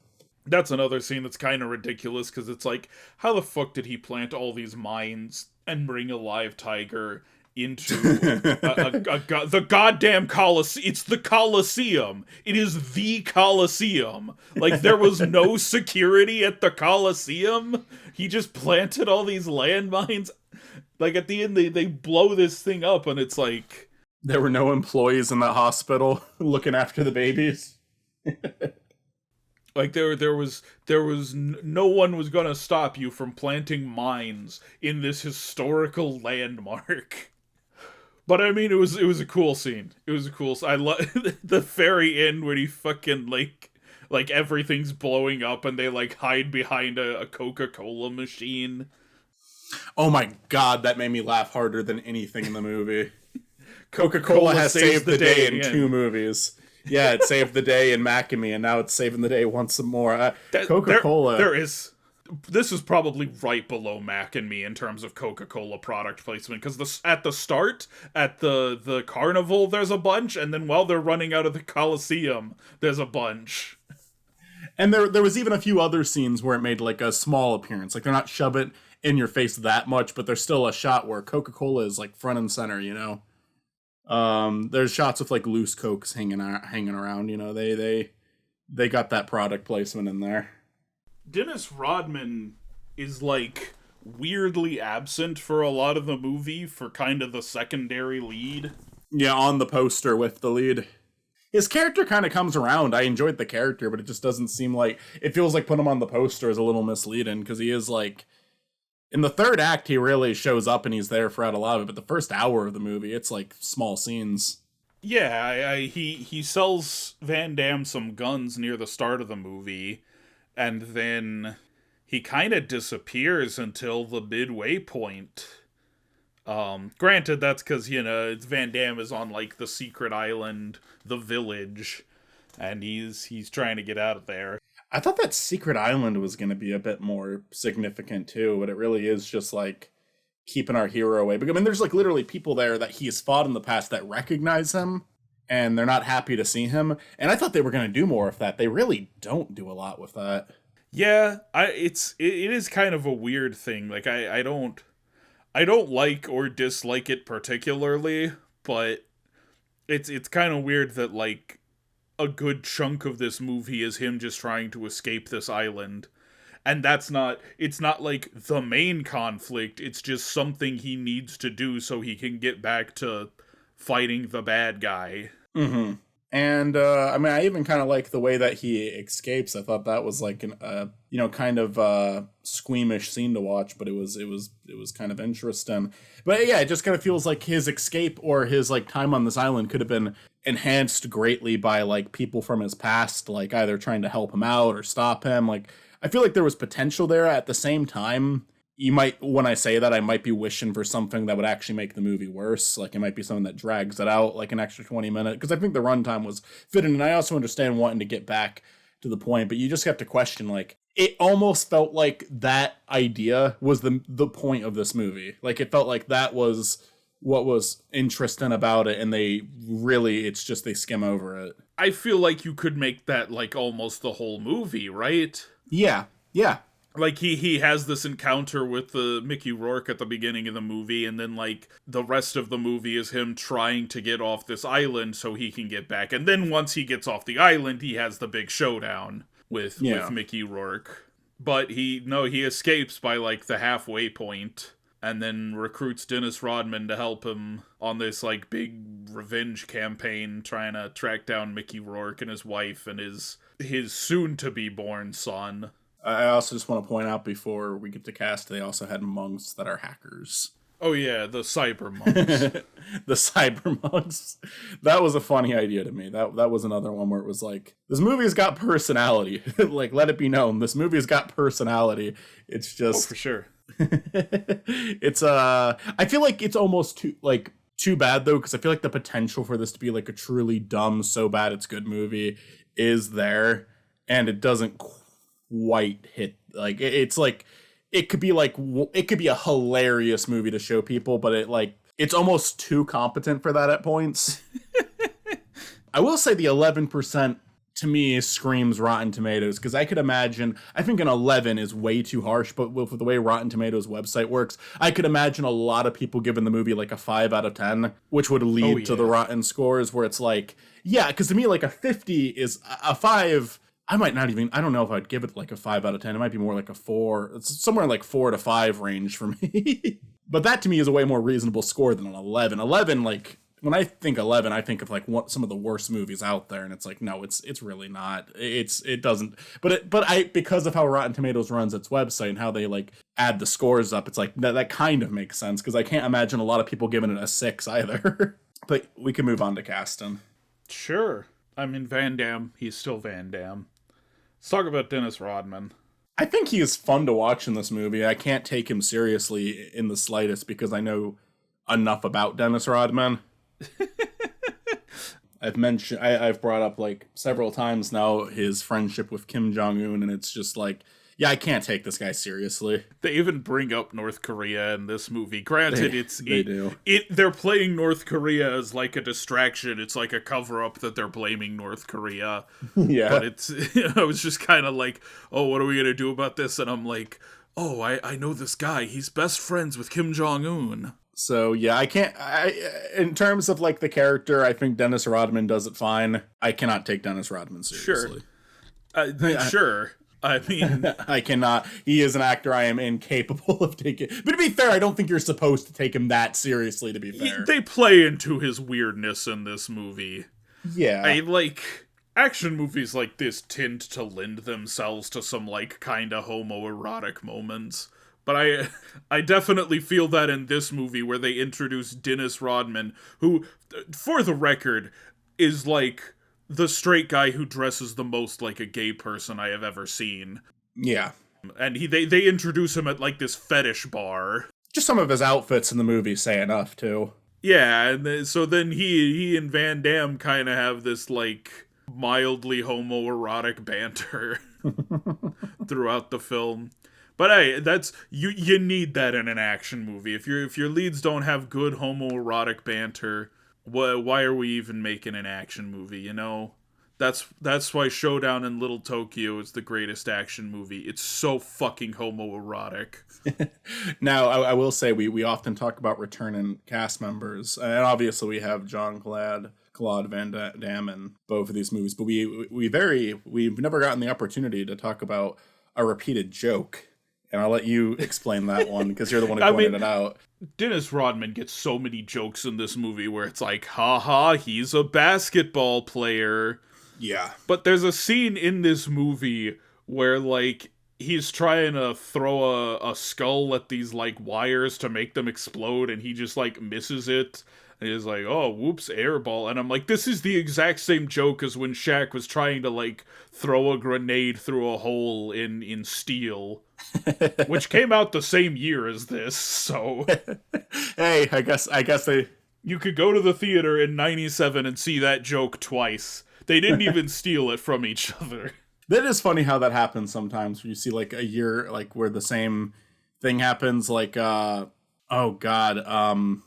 That's another scene that's kind of ridiculous, because it's like, how the fuck did he plant all these mines and bring a live tiger into the goddamn Colosseum? It's the Colosseum. It is the Colosseum. Like, there was no security at the Colosseum. He just planted all these landmines. Like, at the end, they blow this thing up, and it's like... There were no employees in that hospital looking after the babies. Like, there was no one was gonna stop you from planting mines in this historical landmark. But I mean, it was a cool scene. It was a cool. I love the very end when he fucking like everything's blowing up and they like hide behind a Coca-Cola machine. Oh my god, that made me laugh harder than anything in the movie. Coca-Cola has saved the day in 2 movies. Yeah, it saved the day in Mac and Me, and now it's saving the day once more. Coca-Cola. This is probably right below Mac and Me in terms of Coca-Cola product placement, because at the start, at the carnival, there's a bunch, and then while they're running out of the Coliseum, there's a bunch. And there was even a few other scenes where it made like a small appearance. Like, they're not shove it in your face that much, but there's still a shot where Coca-Cola is like front and center, you know? There's shots of like loose Cokes hanging around, you know. They got that product placement in there. Dennis Rodman is like weirdly absent for a lot of the movie for kind of the secondary lead. Yeah, on the poster with the lead. His character kind of comes around. I enjoyed the character, but it just doesn't seem like... It feels like putting him on the poster is a little misleading, because he is like... In the third act, he really shows up and he's there throughout a lot of it, but the first hour of the movie, it's like small scenes. Yeah, he sells Van Damme some guns near the start of the movie, and then he kind of disappears until the midway point. Granted, that's because, you know, Van Damme is on, like, the secret island, the village, and he's trying to get out of there. I thought that secret island was going to be a bit more significant, too, but it really is just, like, keeping our hero away. But, I mean, there's, like, literally people there that he has fought in the past that recognize him, and they're not happy to see him. And I thought they were going to do more of that. They really don't do a lot with that. Yeah, it is kind of a weird thing. Like, I don't like or dislike it particularly, but it's kind of weird that, like, a good chunk of this movie is him just trying to escape this island. And it's not like the main conflict, it's just something he needs to do so he can get back to fighting the bad guy. Mm-hmm. And, I mean, I even kind of like the way that he escapes. I thought that was like kind of squeamish scene to watch, but it was kind of interesting. But yeah, it just kind of feels like his escape or his like time on this island could have been enhanced greatly by like people from his past, like either trying to help him out or stop him. Like, I feel like there was potential there. At the same time, when I say that, I might be wishing for something that would actually make the movie worse. Like, it might be something that drags it out, like an extra 20 minutes. Because I think the runtime was fitting, and I also understand wanting to get back to the point. But you just have to question, like, it almost felt like that idea was the point of this movie. Like, it felt like that was what was interesting about it, and it's just they skim over it. I feel like you could make that, like, almost the whole movie, right? Yeah. Like, he has this encounter with Mickey Rourke at the beginning of the movie, and then, like, the rest of the movie is him trying to get off this island so he can get back. And then once he gets off the island, he has the big showdown with Mickey Rourke. But he escapes by, like, the halfway point, and then recruits Dennis Rodman to help him on this, like, big revenge campaign trying to track down Mickey Rourke and his wife and his soon-to-be-born son. I also just want to point out before we get to cast, they also had monks that are hackers. Oh yeah, the cyber monks. The cyber monks. That was a funny idea to me. That was another one where it was like, this movie's got personality. Like, let it be known, this movie's got personality. It's just for sure. It's I feel like it's almost too bad though, because I feel like the potential for this to be like a truly dumb, so bad it's good movie is there, and it doesn't quite hit. Like it's like it could be a hilarious movie to show people, but it's almost too competent for that at points. I will say the 11% to me screams Rotten Tomatoes, because I think an 11 is way too harsh, but with the way Rotten Tomatoes website works, I could imagine a lot of people giving the movie like a 5 out of 10, which would lead to the Rotten scores where it's like, yeah, because to me like a 50 is a 5. I don't know if I'd give it like a 5 out of 10. It might be more like a 4. It's somewhere in like 4 to 5 range for me. But that to me is a way more reasonable score than an 11. 11, like, when I think 11, I think of like some of the worst movies out there, and it's like, no, it's really not. It doesn't. But because of how Rotten Tomatoes runs its website and how they like add the scores up, it's like that kind of makes sense, because I can't imagine a lot of people giving it a 6 either. But we can move on to casting. Sure. I mean, Van Damme. He's still Van Damme. Let's talk about Dennis Rodman. I think he is fun to watch in this movie. I can't take him seriously in the slightest because I know enough about Dennis Rodman. I've brought up like several times now his friendship with Kim Jong-un, and it's just like, yeah, I can't take this guy seriously. They even bring up North Korea in this movie. Granted, they do. They're playing North Korea as like a distraction. It's like a cover-up that they're blaming North Korea. Yeah. But I was just kind of like, oh, what are we going to do about this? And I'm like, oh, I know this guy. He's best friends with Kim Jong-un. So, yeah, in terms of like the character, I think Dennis Rodman does it fine. I cannot take Dennis Rodman seriously. Sure. Sure. I mean, I cannot. He is an actor I am incapable of taking. But to be fair, I don't think you're supposed to take him that seriously, to be fair. They play into his weirdness in this movie. Yeah. Action movies like this tend to lend themselves to some, like, kind of homoerotic moments. But I definitely feel that in this movie where they introduce Dennis Rodman, who, for the record, is, like, the straight guy who dresses the most like a gay person I have ever seen. Yeah. And they introduce him at, like, this fetish bar. Just some of his outfits in the movie say enough, too. Yeah, and so then he and Van Damme kind of have this, like, mildly homoerotic banter throughout the film. But hey, that's you need that in an action movie. If your leads don't have good homoerotic banter, why are we even making an action movie, you know? That's why Showdown in Little Tokyo is the greatest action movie. It's so fucking homoerotic. Now, I will say we often talk about returning cast members, and obviously we have Claude Van Damme in both of these movies, but we've never gotten the opportunity to talk about a repeated joke. And I'll let you explain that one, because you're the one who pointed it out. Dennis Rodman gets so many jokes in this movie where it's like, haha, he's a basketball player. Yeah. But there's a scene in this movie where, like, he's trying to throw a skull at these, like, wires to make them explode, and he just, like, misses it. And he's like, oh, whoops, airball. And I'm like, this is the exact same joke as when Shaq was trying to, like, throw a grenade through a hole in steel. Which came out the same year as this, so... Hey, I guess they... You could go to the theater in 97 and see that joke twice. They didn't even steal it from each other. That is funny how that happens sometimes, where you see, like, a year, like, where the same thing happens, like, like, in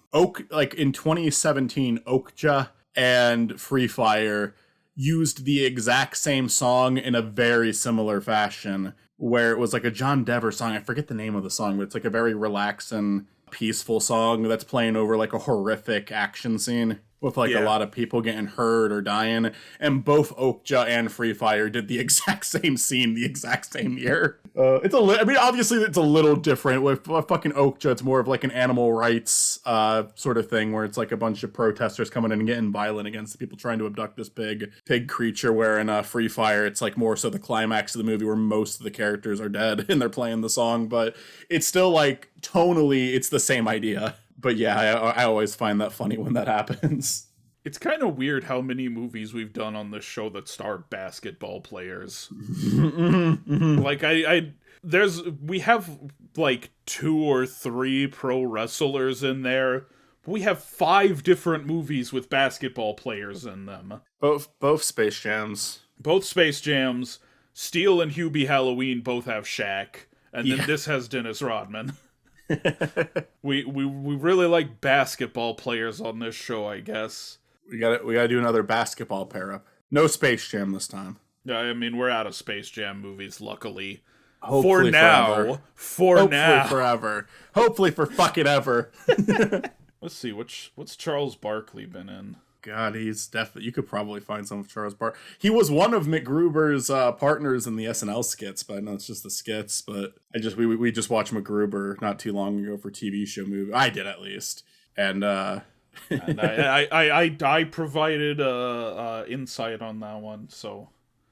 2017, Okja and Free Fire used the exact same song in a very similar fashion, where it was like a John Denver song. I forget the name of the song, but it's like a very relaxing, peaceful song that's playing over like a horrific action scene with like a lot of people getting hurt or dying. And both Okja and Free Fire did the exact same scene the exact same year. Obviously it's a little different. With fucking Okja, it's more of like an animal rights sort of thing, where it's like a bunch of protesters coming in and getting violent against the people trying to abduct this pig creature, where in Free Fire, it's like more so the climax of the movie where most of the characters are dead and they're playing the song. But it's still like, tonally, it's the same idea. But yeah, I always find that funny when that happens. It's kind of weird how many movies we've done on this show that star basketball players. Like we have like 2 or 3 pro wrestlers in there. We have 5 different movies with basketball players in them. Both Space Jams. Both Space Jams. Steel and Hubie Halloween both have Shaq. And then this has Dennis Rodman. we really like basketball players on this show, I guess. We gotta do another basketball pair up. No Space Jam this time. Yeah, I mean, we're out of Space Jam movies, luckily. Hopefully Hopefully forever. Hopefully for fucking ever. Let's see, what's Charles Barkley been in? God, he's definitely... You could probably find some of Charles Barkley. He was one of MacGruber's partners in the SNL skits, but I know it's just the skits. But we just watched MacGruber not too long ago for TV show movie. I did, at least. And and I provided insight on that one, so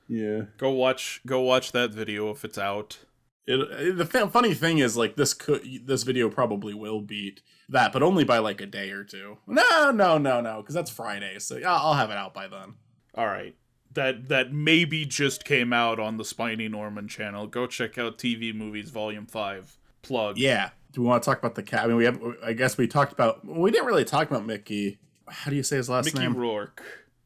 yeah, go watch that video if it's out. The funny thing is, like, this video probably will beat that, but only by like a day or two. No, because that's Friday, so I'll have it out by then. All right, that maybe just came out on the Spiny Norman channel. Go check out TV Movies Volume 5. Plug. Yeah. Do we want to talk about the cat? I mean, I guess we talked about... We didn't really talk about Mickey. How do you say his last name? Mickey Rourke.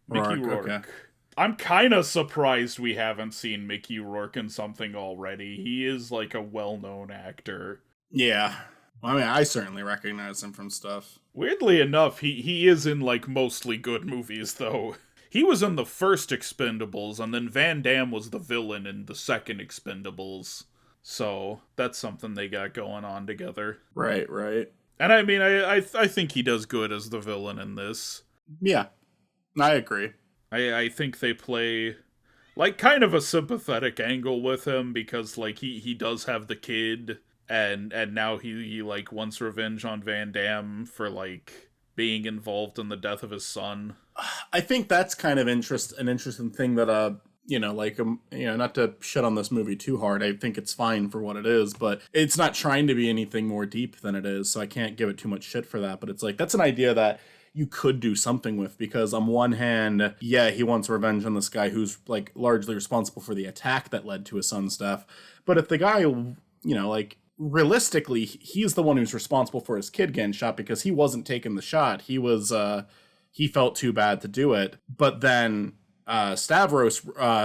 Mickey Rourke. Okay. I'm kind of surprised we haven't seen Mickey Rourke in something already. He is, like, a well-known actor. Yeah. I mean, I certainly recognize him from stuff. Weirdly enough, he is in, like, mostly good movies, though. He was in the first Expendables, and then Van Damme was the villain in the second Expendables. So, that's something they got going on together. Right. And I mean, I think he does good as the villain in this. Yeah, I agree. I think they play, like, kind of a sympathetic angle with him, because, like, he does have the kid, and now he like, wants revenge on Van Damme for, like, being involved in the death of his son. I think that's kind of an interesting thing that, not to shit on this movie too hard. I think it's fine for what it is, but it's not trying to be anything more deep than it is, so I can't give it too much shit for that. But it's like, that's an idea that you could do something with, because on one hand, yeah, he wants revenge on this guy who's, like, largely responsible for the attack that led to his son's death. But if the guy, like, realistically, he's the one who's responsible for his kid getting shot, because he wasn't taking the shot. He felt too bad to do it. But then Stavros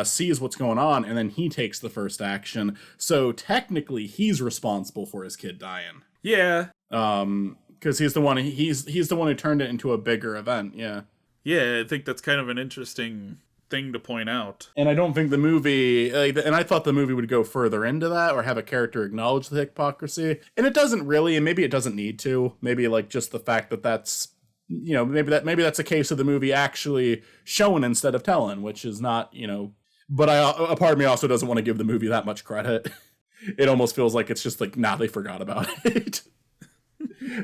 sees what's going on, and then he takes the first action. So technically, he's responsible for his kid dying. Yeah. Because he's the one who turned it into a bigger event. Yeah. Yeah, I think that's kind of an interesting thing to point out. And I don't think the movie, and I thought the movie would go further into that, or have a character acknowledge the hypocrisy, and it doesn't really, and maybe it doesn't need to. Maybe, like, just the fact that that's, maybe that's a case of the movie actually showing instead of telling, which is not, But a part of me also doesn't want to give the movie that much credit. It almost feels like it's just like, they forgot about it.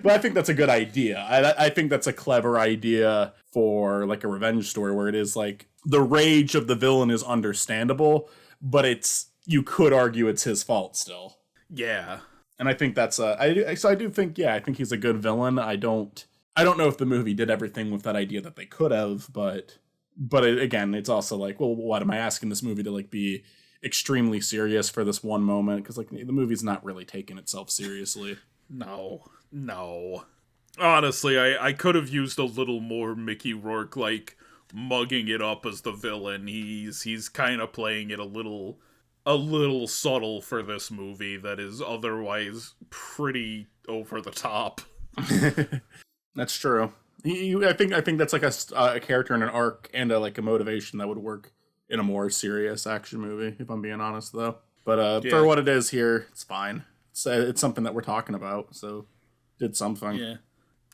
But I think that's a good idea. I think that's a clever idea for, like, a revenge story where it is like the rage of the villain is understandable, but you could argue it's his fault still. Yeah. And I think that's I think he's a good villain. I don't know if the movie did everything with that idea that they could have, but again, it's also like, well, what am I asking this movie to, like, be extremely serious for this one moment? Because, like, the movie's not really taking itself seriously. No. Honestly, I could have used a little more Mickey Rourke, like, mugging it up as the villain. He's kind of playing it a little subtle for this movie that is otherwise pretty over the top. That's true. I think that's like a character in an arc and a motivation that would work in a more serious action movie, if I'm being honest, though. But for what it is here, it's fine. It's something that we're talking about, so did something. Yeah.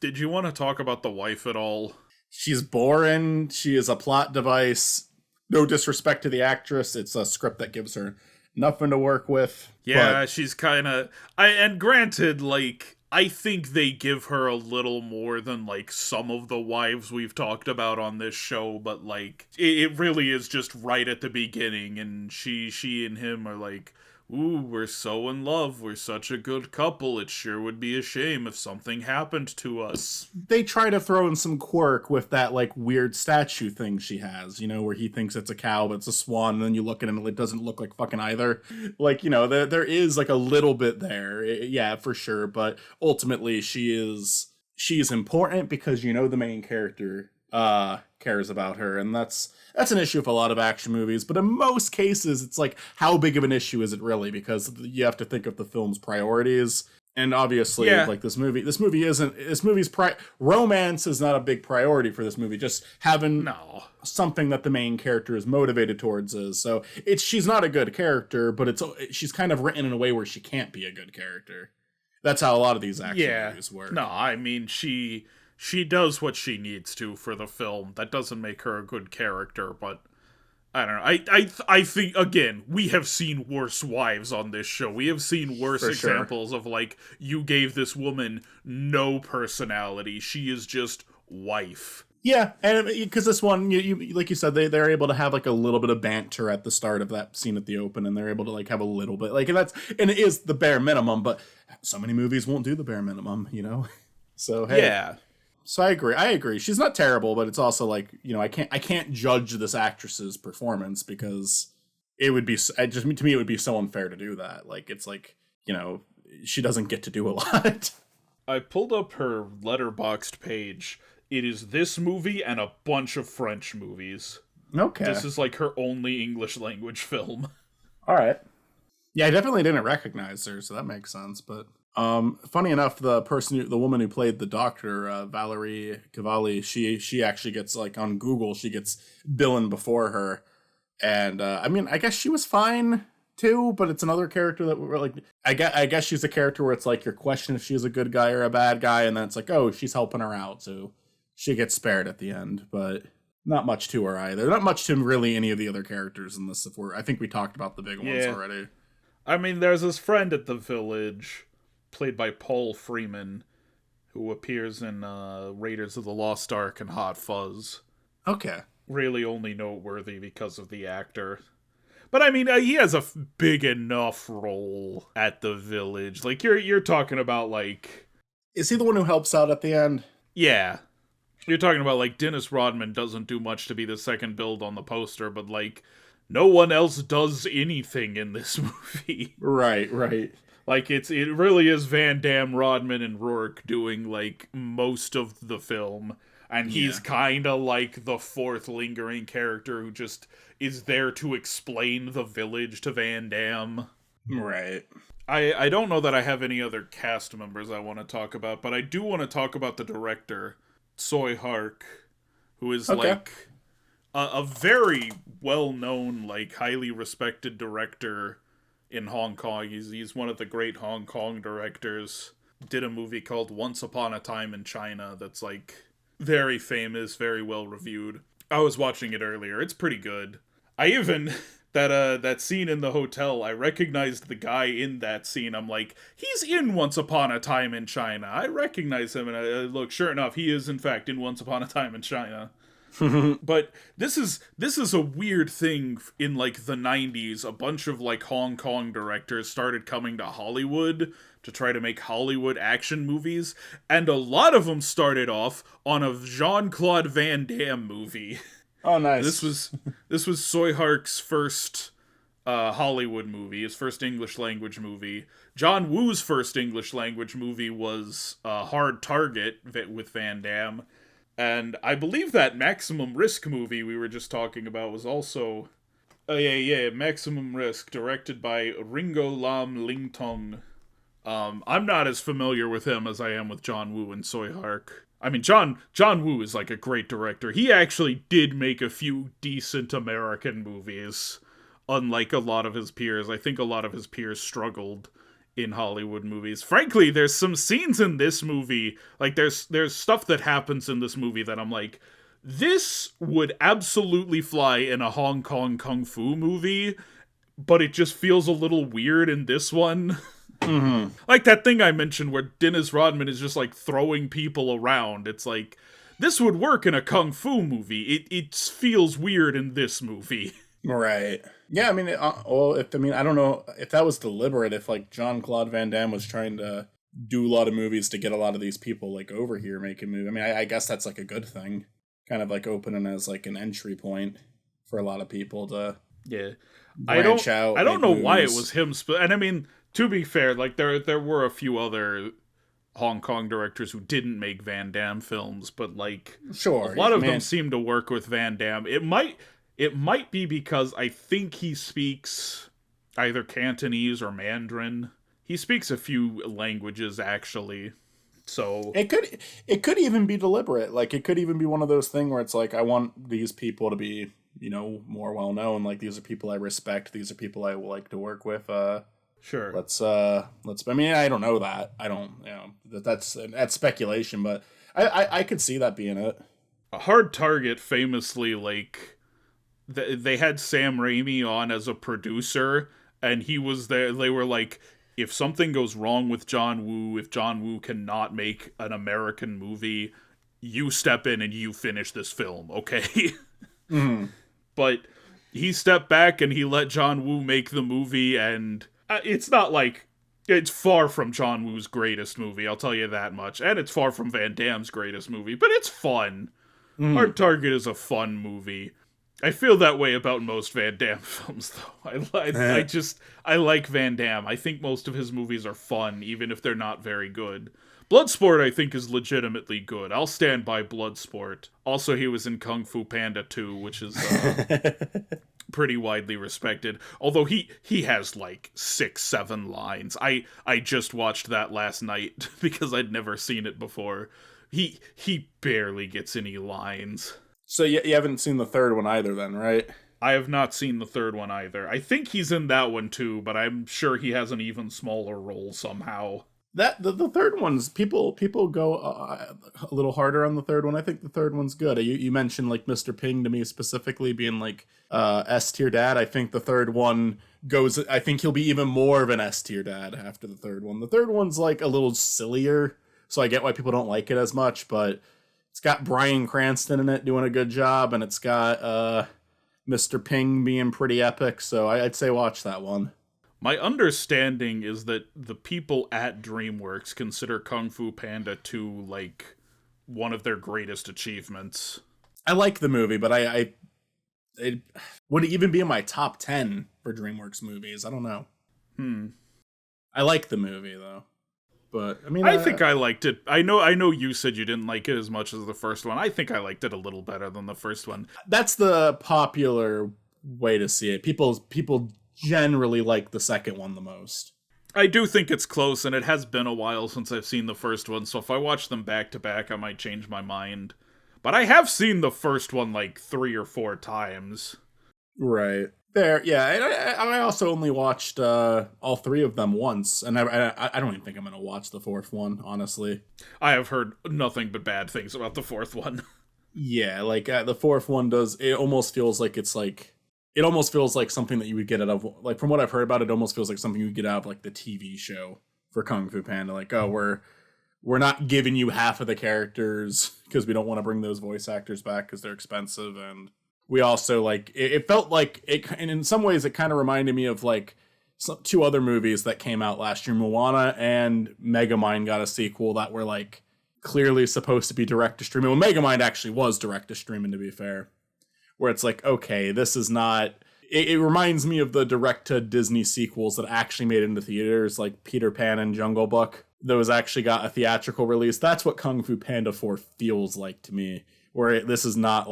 Did you want to talk about the wife at all? She's boring. She is a plot device. No disrespect to the actress. It's a script that gives her nothing to work with. Yeah, she's kind of... And granted, like, I think they give her a little more than, like, some of the wives we've talked about on this show, but, like, it really is just right at the beginning, and she and him are, like, ooh, we're so in love, we're such a good couple, it sure would be a shame if something happened to us. They try to throw in some quirk with that like weird statue thing she has, where he thinks it's a cow but it's a swan, and then you look at him and it doesn't look like fucking either. Like, there is like a little bit there, yeah, for sure, but ultimately she's important because the main character cares about her, and that's an issue with a lot of action movies. But in most cases, it's like, how big of an issue is it really? Because you have to think of the film's priorities, and obviously, like this movie's romance is not a big priority for this movie. Just having something that the main character is motivated towards is. So she's not a good character, but she's kind of written in a way where she can't be a good character. That's how a lot of these action movies work. No, I mean, she does what she needs to for the film. That doesn't make her a good character, but I don't know. I think, again, we have seen worse wives on this show. We have seen worse examples of, like, you gave this woman no personality. She is just wife. Yeah, and because this one, you like you said, they're able to have like a little bit of banter at the start of that scene at the open, and they're able to like have a little bit, like, and it is the bare minimum, but so many movies won't do the bare minimum, So hey, yeah. So I agree. She's not terrible, but it's also like, I can't judge this actress's performance because it would be to me it would be so unfair to do that. Like, it's like, she doesn't get to do a lot. I pulled up her Letterboxd page. It is this movie and a bunch of French movies. Okay. This is like her only English language film. All right. Yeah, I definitely didn't recognize her, so that makes sense. But funny enough, the woman who played the doctor, Valerie Cavalli, she actually gets, like, on Google, she gets Dylan before her, and I mean, I guess she was fine too, but it's another character that we're like, I guess she's a character where it's like you're questioning if she's a good guy or a bad guy, and then it's like, oh, she's helping her out, so she gets spared at the end, but not much to her either. Not much to really any of the other characters in this. I think we talked about the big ones already. I mean, there's this friend at the village, played by Paul Freeman, who appears in Raiders of the Lost Ark and Hot Fuzz. Okay. Really only noteworthy because of the actor. But I mean, he has a big enough role at the village. Like, you're talking about, like... Is he the one who helps out at the end? Yeah. You're talking about, like, Dennis Rodman doesn't do much to be the second build on the poster, but, like, no one else does anything in this movie. Right. Like, it really is Van Damme, Rodman, and Rourke doing, like, most of the film. And he's kind of like the fourth lingering character who just is there to explain the village to Van Damme. Right. I don't know that I have any other cast members I want to talk about, but I do want to talk about the director, Tsui Hark, who is like a very well-known, like, highly respected director in Hong Kong. He's one of the great Hong Kong directors. Did a movie called Once Upon a Time in China that's, like, very famous, very well reviewed. I was watching it earlier. It's pretty good. I even that scene in the hotel, I recognized the guy in that scene. I'm like, he's in Once Upon a Time in China. I recognize him, and I look, sure enough, he is in fact in Once Upon a Time in China. But this is a weird thing in, like, the 90s. A bunch of, like, Hong Kong directors started coming to Hollywood to try to make Hollywood action movies, and a lot of them started off on a Jean-Claude Van Damme movie. Oh, nice. This was Tsui Hark's first Hollywood movie, his first English language movie. John Woo's first English language movie was Hard Target with Van Damme. And I believe that Maximum Risk movie we were just talking about was also... Maximum Risk, directed by Ringo Lam Ling Tong. I'm not as familiar with him as I am with John Woo and Tsui Hark. I mean, John Woo is, like, a great director. He actually did make a few decent American movies, unlike a lot of his peers. I think a lot of his peers struggled in Hollywood movies. Frankly, there's some scenes in this movie, like, there's stuff that happens in this movie that I'm like, this would absolutely fly in a Hong Kong kung fu movie, but it just feels a little weird in this one. Mm-hmm. Like that thing I mentioned where Dennis Rodman is just, like, throwing people around. It's like, this would work in a kung fu movie. It feels weird in this movie. Right. Yeah, I mean, well, if I mean, I don't know if that was deliberate. If like Jean-Claude Van Damme was trying to do a lot of movies to get a lot of these people like over here making movies. I mean, I guess that's like a good thing, kind of like opening as like an entry point for a lot of people to Yeah. branch out, I don't make know why it movies. was him, and I mean, to be fair, like there were a few other Hong Kong directors who didn't make Van Damme films, but like a Sure, lot I of them mean, seem to work with Van Damme. It might be because I think he speaks either Cantonese or Mandarin. He speaks a few languages actually. So it could even be deliberate. Like it could even be one of those things where it's like I want these people to be, more well known. Like these are people I respect. These are people I like to work with. sure. Let's. I mean, I don't know that. I don't. That's speculation, but I could see that being it. A Hard Target famously like they had Sam Raimi on as a producer, and he was there. They were like, if something goes wrong with John Woo, if John Woo cannot make an American movie, you step in and you finish this film, okay? Mm. But he stepped back and he let John Woo make the movie, and it's not like it's far from John Woo's greatest movie, I'll tell you that much, and it's far from Van Damme's greatest movie, but it's fun. Mm. Hard Target is a fun movie. I feel that way about most Van Damme films, though. I like Van Damme. I think most of his movies are fun, even if they're not very good. Bloodsport, I think, is legitimately good. I'll stand by Bloodsport. Also, he was in Kung Fu Panda 2, which is pretty widely respected. Although he has like 6-7 lines. I just watched that last night because I'd never seen it before. He barely gets any lines. So you haven't seen the third one either, then, right? I have not seen the third one either. I think he's in that one too, but I'm sure he has an even smaller role somehow. That the third one's people go a little harder on the third one. I think the third one's good. You mentioned like Mr. Ping to me specifically being like S tier dad. I think the third one goes. I think he'll be even more of an S tier dad after the third one. The third one's like a little sillier, so I get why people don't like it as much. But it's got Bryan Cranston in it doing a good job, and it's got Mr. Ping being pretty epic. So I'd say watch that one. My understanding is that the people at DreamWorks consider Kung Fu Panda 2 like one of their greatest achievements. I like the movie, but it would it even be in my top 10 for DreamWorks movies. I don't know. I like the movie though, but I mean, I think I liked it. I know you said you didn't like it as much as the first one. I think I liked it a little better than the first one. that's the popular way to see it. People generally like the second one the most. I do think it's close, and it has been a while since I've seen the first one, so if I watch them back to back, I might change my mind. But I have seen the first one like 3 or 4 times. Right. There, yeah. And I also only watched all 3 of them once, and I don't even think I'm gonna watch the 4th one, honestly. I have heard nothing but bad things about the 4th one. Yeah, like the 4th one does. It almost feels like it almost feels like something that you would get out of, like, from what I've heard about it, almost feels like something you would get out of like the TV show for Kung Fu Panda. Like, oh, we're not giving you half of the characters because we don't want to bring those voice actors back because they're expensive, and we also like it felt like it, and in some ways it kind of reminded me of like 2 other movies that came out last year. Moana and Megamind got a sequel that were like clearly supposed to be direct to streaming. Well, Megamind actually was direct to streaming, to be fair. Where it's like, okay, this is not. It reminds me of the direct to Disney sequels that actually made it into theaters, like Peter Pan and Jungle Book. Those actually got a theatrical release. That's what Kung Fu Panda 4 feels like to me. Where this is not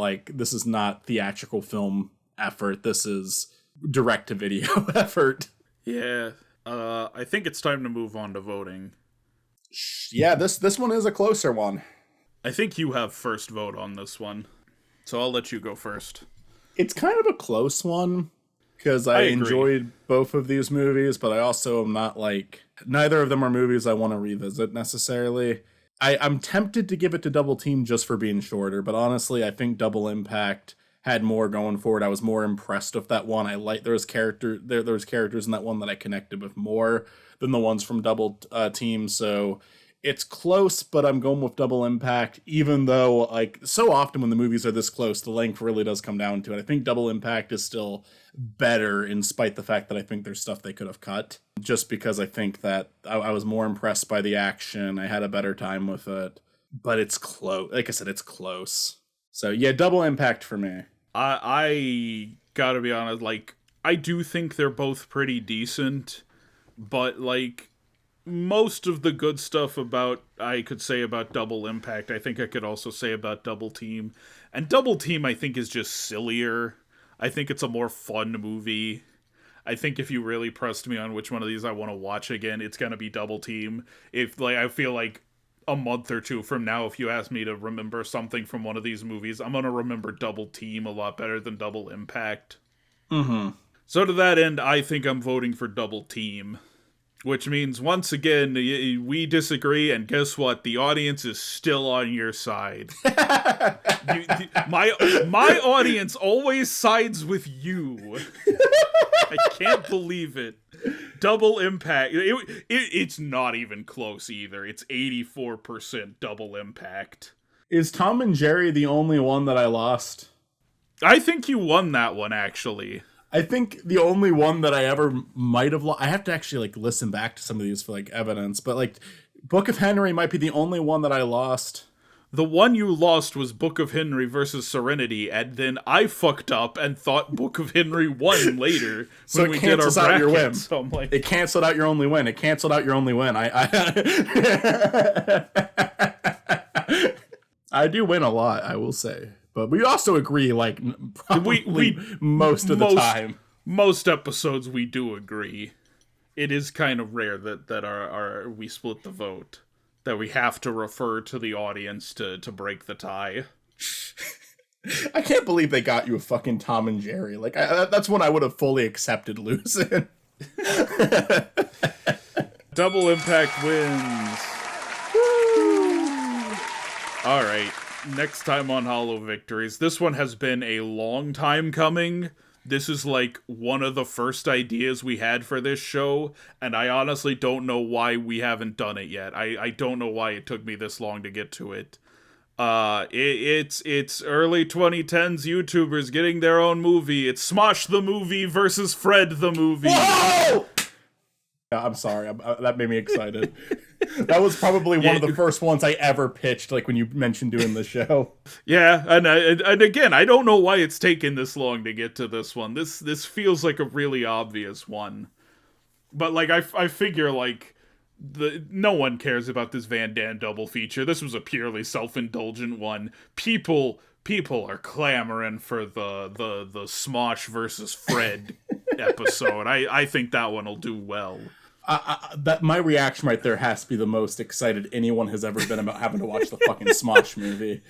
theatrical film effort. This is direct to video effort. Yeah, I think it's time to move on to voting. Yeah, this one is a closer one. I think you have first vote on this one, so I'll let you go first. It's kind of a close one because I enjoyed both of these movies, but I also am not like, neither of them are movies I want to revisit necessarily. I'm tempted to give it to Double Team just for being shorter, but honestly, I think Double Impact had more going for it. I was more impressed with that one. There was characters in that one that I connected with more than the ones from Double Team. So It's close, but I'm going with Double Impact, even though, like, so often when the movies are this close, the length really does come down to it. I think Double Impact is still better, in spite the fact that I think there's stuff they could have cut. Just because I think that I was more impressed by the action. I had a better time with it. But it's close. Like I said, it's close. So, yeah, Double Impact for me. I gotta be honest, like, I do think they're both pretty decent, but, like, most of the good stuff I could say about Double Impact, I think I could also say about Double Team. And Double Team, I think, is just sillier. I think it's a more fun movie. I think if you really pressed me on which one of these I want to watch again, it's gonna be Double Team. If, like, I feel like a month or two from now, if you ask me to remember something from one of these movies, I'm gonna remember Double Team a lot better than Double Impact. Mm-hmm. So to that end, I think I'm voting for Double Team. Which means, once again, we disagree, and guess what? The audience is still on your side. My audience always sides with you. I can't believe it. Double Impact. It's not even close either. It's 84% Double Impact. Is Tom and Jerry the only one that I lost? I think you won that one, actually. I think the only one that I ever might have lost, I have to actually like listen back to some of these for like evidence, but like Book of Henry might be the only one that I lost. The one you lost was Book of Henry versus Serenity, and then I fucked up and thought Book of Henry won later so when we did our bracket. Your win. So I'm like, it canceled out your only win. It canceled out your only win. I do win a lot, I will say. But we also agree, like, probably most of the time. Most episodes we do agree. It is kind of rare that we split the vote. That we have to refer to the audience to break the tie. I can't believe they got you a fucking Tom and Jerry. Like, that's one I would have fully accepted losing. Double Impact wins. Woo! All right. Next time on Hollow Victories. This one has been a long time coming. This is like one of the first ideas we had for this show, and I honestly don't know why we haven't done it yet. I don't know why it took me this long to get to it. It's early 2010s YouTubers getting their own movie. It's Smosh the Movie versus Fred the Movie. Whoa! I'm sorry. That made me excited. That was probably one of the first ones I ever pitched, like when you mentioned doing the show. Yeah, and again, I don't know why it's taken this long to get to this one. This feels like a really obvious one. But like I figure like no one cares about this Van Damme double feature. This was a purely self-indulgent one. People are clamoring for the Smosh versus Fred episode. I think that one will do well. That my reaction right there has to be the most excited anyone has ever been about having to watch the fucking Smosh movie.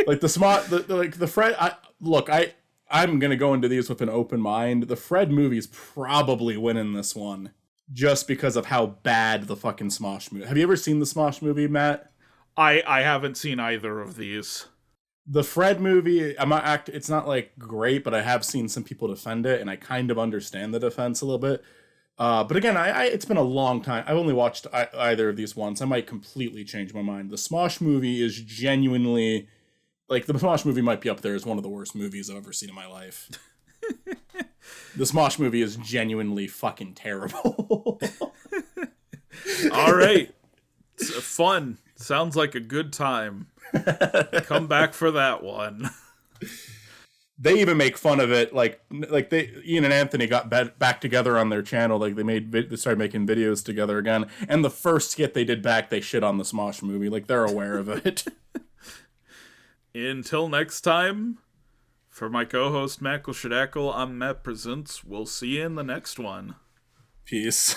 Like the Fred. I'm gonna go into these with an open mind. The Fred movie's probably winning this one, just because of how bad the fucking Smosh movie. Have you ever seen the Smosh movie, Matt? I haven't seen either of these. The Fred movie, it's not like great, but I have seen some people defend it, and I kind of understand the defense a little bit. But again, it's been a long time. I've only watched either of these once. I might completely change my mind. The Smosh movie is genuinely, like, the Smosh movie might be up there as one of the worst movies I've ever seen in my life. The Smosh movie is genuinely fucking terrible. All right. It's fun. Sounds like a good time. Come back for that one. They even make fun of it, Ian and Anthony got back together on their channel, like they started making videos together again, and the first skit they did back, they shit on the Smosh movie, like they're aware of it. Until next time, for my co-host Makal Shadackle, I'm Matt Presents. We'll see you in the next one. Peace.